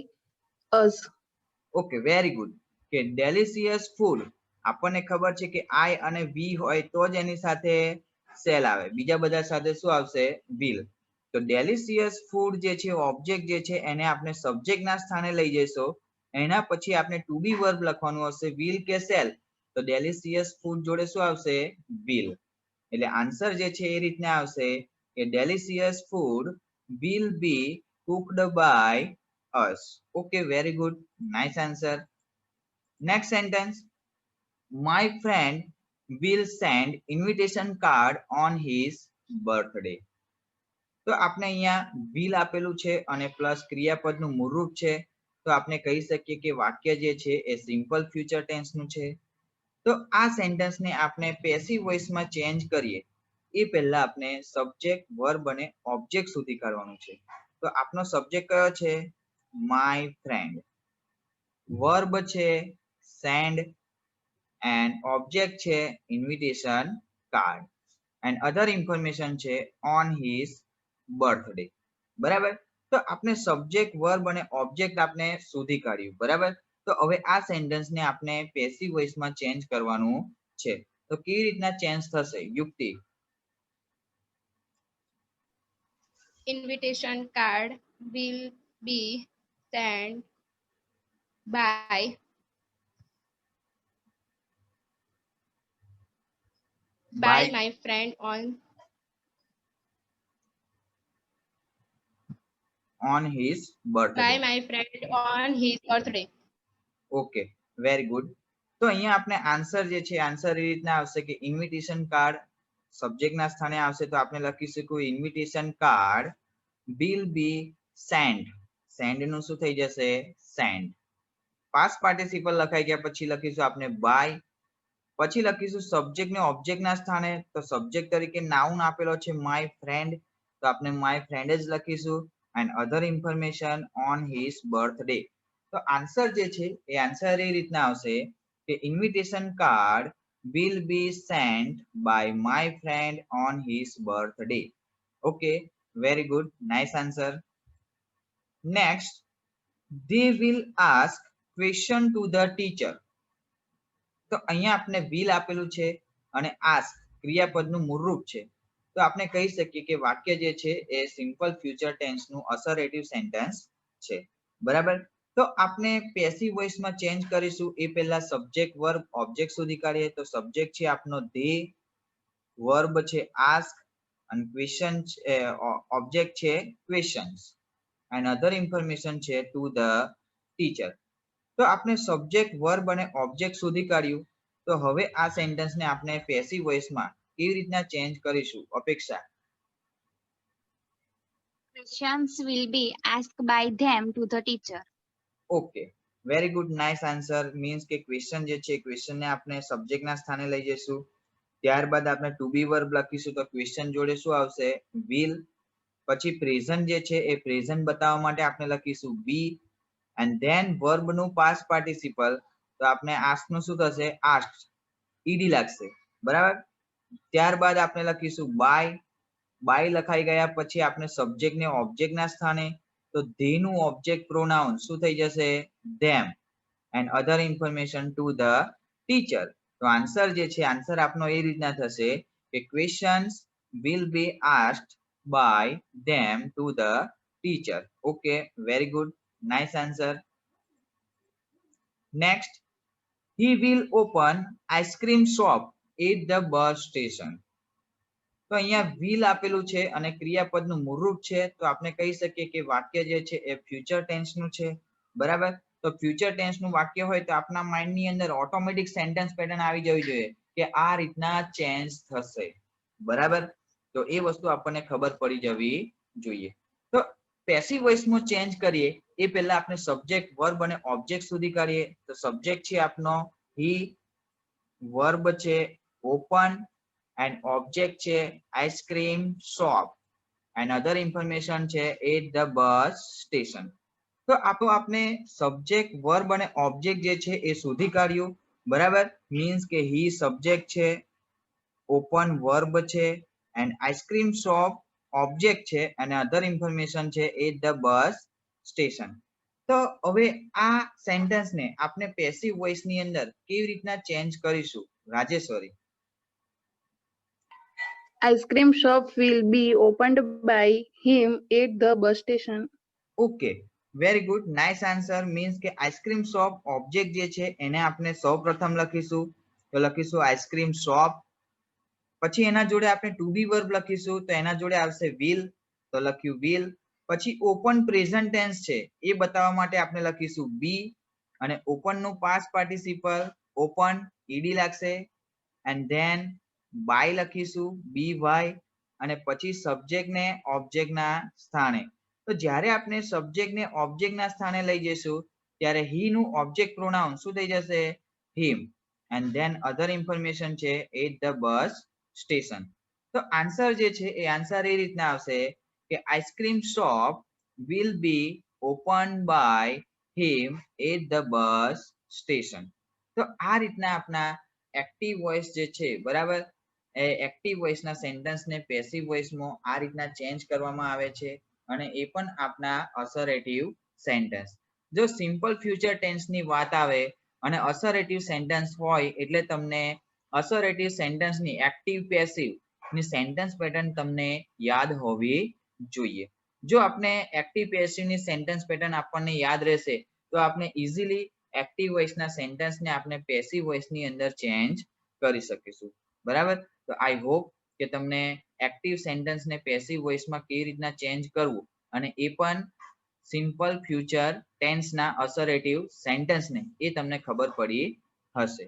us. Okay, very good. કે ડેલિશિયસ ફૂડ આપણને ખબર છે કે આઈ અને વી હોય તો જ એની સાથે સેલ આવે, બીજા બધા સાથે શું આવશે? વિલ. તો ડેલિશિયસ ફૂડ જે છે ઓબ્જેક્ટ જે છે એને આપણે સબ્જેક્ટના સ્થાને લઈ જઈશું. એના પછી આપણે ટુ બી વર્બ લખવાનું હશે, વિલ કે સેલ. તો ડેલિશિયસ ફૂડ જોડે શું આવશે? વિલ. એટલે આન્સર જે છે એ રીતના આવશે કે delicious food will be cooked by us. Okay, very good, nice answer. Next sentence, my friend will send invitation card on his birthday. તો આપણે અહીંયા will આપેલું છે અને પ્લસ ક્રિયાપદનું મૂળરૂપ છે. તો આપણે કહી શકીએ કે વાક્ય જે છે એ સિમ્પલ ફ્યુચર ટેન્સનું છે. તો આ સેન્ટેન્સને આપણે પેસિવ વોઇસમાં ચેન્જ કરીએ એ પહેલા આપણે સબ્જેક્ટ વર્બ અને ઓબ્જેક્ટ શોધી કાઢવાનું છે. તો આપનો સબ્જેક્ટ કયો છે? My friend. વર્બ છે સેન્ડ એન્ડ ઓબ્જેક્ટ છે invitation card and other information છે ઓન હિઝ બર્થડે. બરાબર, તો આપણે સબ્જેક્ટ વર્બ અને ઓબ્જેક્ટ આપણે શોધી કાઢ્યું. બરાબર, તો હવે આ સેન્ટેન્સને આપણે પેસિવ વોઇસમાં ચેન્જ કરવાનું છે. તો કેવી રીતના ચેન્જ થશે? યુક્તિ? Invitation card will be sent by my friend on his birthday. by my friend on his birthday. Okay, very good. તો અહીંયા આપણે આન્સર જે છે આન્સર એ રીતના આવશે કે ઇન્વિટેશન કાર્ડ સબ્જેક્ટના સ્થાને આવશે. તો આપણે લખી શકીશું invitation card will be send. Send નું શું થઈ જશે? સેન્ડ. પાસ્ટ પાર્ટિસિપલ લખાઈ ગયા પછી લખીશું આપણે બાય. પછી લખીશું સબ્જેક્ટ ને ઓબ્જેક્ટના સ્થાને. તો સબ્જેક્ટ તરીકે નાઉન આપેલો છે માય ફ્રેન્ડ, તો આપણે માય ફ્રેન્ડ જ લખીશું and other information on his birthday. તો આન્સર જે છે એ આન્સર એ રીતના આવશે કે invitation card will be sent by my friend on his birthday. Okay, very good, nice answer. Next, they will ask question to the teacher. તો અહીંયા આપણે will આપેલું છે અને ask ક્રિયાપદનું મૂળરૂપ છે. તો આપણે કહી શકીએ કે વાક્ય જે છે એ સિમ્પલ ફ્યુચર ટેન્સનું અસરેટિવ સેન્ટેન્સ છે. બરાબર, તો તો આપણે પેસિવ વોઇસમાં ચેન્જ કરીશું એ પહેલા સબ્જેક્ટ વર્બ ઓબ્જેક્ટ સુધી કાઢીએ. તો સબ્જેક્ટ છે આપનો ધે, વર્બ છે આસ્ક અને ક્વેશ્ચન ઓબ્જેક્ટ છે ક્વેશ્ચન્સ એન્ડ અધર ઇન્ફોર્મેશન છે ટુ ધ ટીચર. તો આપણે સબ્જેક્ટ વર્બ અને ઓબ્જેક્ટ સુધી કાઢ્યું. તો હવે આ સેન્ટેન્સને આપણે પેસિવ વોઇસમાં કેવી રીતના ચેન્જ કરીશું અપેક્ષા? Questions will be asked by them to the teacher. Okay, very good, nice answer. Means કે ક્વેશ્ચન જે છે ક્વેશ્ચનને આપણે સબ્જેક્ટના સ્થાને લઈ જઈશું. ત્યારબાદ આપણે ટુ બી વર્બ લખીશું તો ક્વેશ્ચન જોડે શું આવશે? વિલ. પછી પ્રેઝન્ટ જે છે એ પ્રેઝન્ટ બતાવવા માટે આપણે લખીશું બી એન્ડ ધેન વર્બનું પાસ્ટ પાર્ટિસિપલ. તો આપણે આસ્કનું શું થશે? આસ્ક્ડ. ઈડી લાગશે, બરાબર. ત્યારબાદ આપણે લખીશું બાય. બાય લખાઈ ગયા પછી આપણે સબ્જેક્ટને ઓબ્જેક્ટના સ્થાને. તો ધેનું ઓબ્જેક્ટ પ્રોનાઉન શું થઈ જશે? Them and other information to the teacher. તો આન્સર જે છે આન્સર આપનો એ રીતના થશે કે questions will be asked by them to the teacher. Okay, very good, nice answer. Next, he will open ice cream shop at the bus station. તો અહીંયા will આપેલું છે અને ક્રિયાપદનું મૂળરૂપ છે. તો આપણે કહી શકીએ કે વાક્ય જે છે એ ફ્યુચર ટેન્સનું છે, બરાબર. તો ફ્યુચર ટેન્સનું વાક્ય હોય તો આપણા માઇન્ડની અંદર ઓટોમેટિક સેન્ટેન્સ પેટર્ન આવી જવી જોઈએ કે આ રીતના ચેન્જ થશે, બરાબર. તો એ વસ્તુ આપણને ખબર પડી જવી જોઈએ. તો પેસિવ વોઇસમાં ચેન્જ કરીએ એ પહેલા આપણે સબ્જેક્ટ વર્બ અને ઓબ્જેક્ટ સુધી કાઢીએ. તો સબ્જેક્ટ છે આપનો હી, વર્બ છે ઓપન એન્ડ ઓબ્જેક્ટ છે ice cream shop and other information છે એટ ધ બસ સ્ટેશન. તો આપણે સબ્જેક્ટ વર્બ અને ઓબ્જેક્ટ જે છે એ શોધી કાઢ્યું, બરાબર. મીન્સ કે હી સબ્જેક્ટ છે, ઓપન વર્બ છે એન્ડ આઈસ્ક્રીમ શોપ ઓબ્જેક્ટ છે અને અધર ઇન્ફોર્મેશન છે એટ ધ બસ સ્ટેશન. તો હવે આ સેન્ટેન્સને આપણે પેસિવ વોઇસની અંદર કેવી રીતના ચેન્જ કરીશું Rajeshwari? Ice cream shop will be opened by him at the bus station. Okay, very good, nice answer. Means કે આઈસ્ક્રીમ શોપ ઓબ્જેક્ટ જે છે એને આપણે સૌપ્રથમ લખીશું. તો લખીશું આઈસ્ક્રીમ શોપ. પછી એના જોડે આપણે ટુ બી વર્બ લખીશું તો એના જોડે આવશે વિલ. તો લખ્યું વિલ. પછી ઓપન પ્રેઝન્ટ ટેન્સ છે એ બતાવવા માટે આપણે લખીશું બી અને ઓપનનું પાસ્ટ પાર્ટિસિપલ ઓપન, ઈડી લાગશે એન્ડ ધેન બાય લખીશું બી વાય અને પછી સબ્જેક્ટને ઓબ્જેક્ટના સ્થાને. તો જ્યારે આપણે સબ્જેક્ટને ઓબ્જેક્ટના સ્થાને લઈ જઈશું ત્યારે હી નું ઓબ્જેક્ટ પ્રોનાઉન શું થઈ જશે? Him and then other information છે એટ ધ બસ સ્ટેશન. તો આન્સર જે છે એ આન્સર એ રીતના આવશે કે ice cream shop will be open by him at the bus station. તો આ રીતના આપણા એક્ટિવ વોઇસ જે છે, બરાબર, એ એક્ટિવ વોઇસના સેન્ટેન્સને પેસિવ વોઇસમાં આ રીતના ચેન્જ કરવામાં આવે છે અને એ પણ આપણા અસરેટિવ સેન્ટેન્સ. જો સિમ્પલ ફ્યુચર ટેન્સની વાત આવે અને અસરેટિવ સેન્ટેન્સ હોય એટલે તમને અસરેટિવ સેન્ટેન્સની એક્ટિવ પેસિવ ની સેન્ટેન્સ પેટર્ન તમને યાદ હોવી જોઈએ. જો આપણે એક્ટિવ પેસિવની સેન્ટેન્સ પેટર્ન આપણને યાદ રહેશે તો આપણે ઇઝીલી એક્ટિવ વોઇસના સેન્ટેન્સને આપણે પેસિવ વોઇસની અંદર ચેન્જ કરી શકીશું, બરાબર. તો આઈ હોપ કે તમને એક્ટિવ સેન્ટેન્સને પેસિવ વોઇસમાં કેવી રીતના ચેન્જ કરવું અને એ પણ સિમ્પલ ફ્યુચર ટેન્સના અસરેટિવ સેન્ટેન્સને એ તમને ખબર પડી હશે.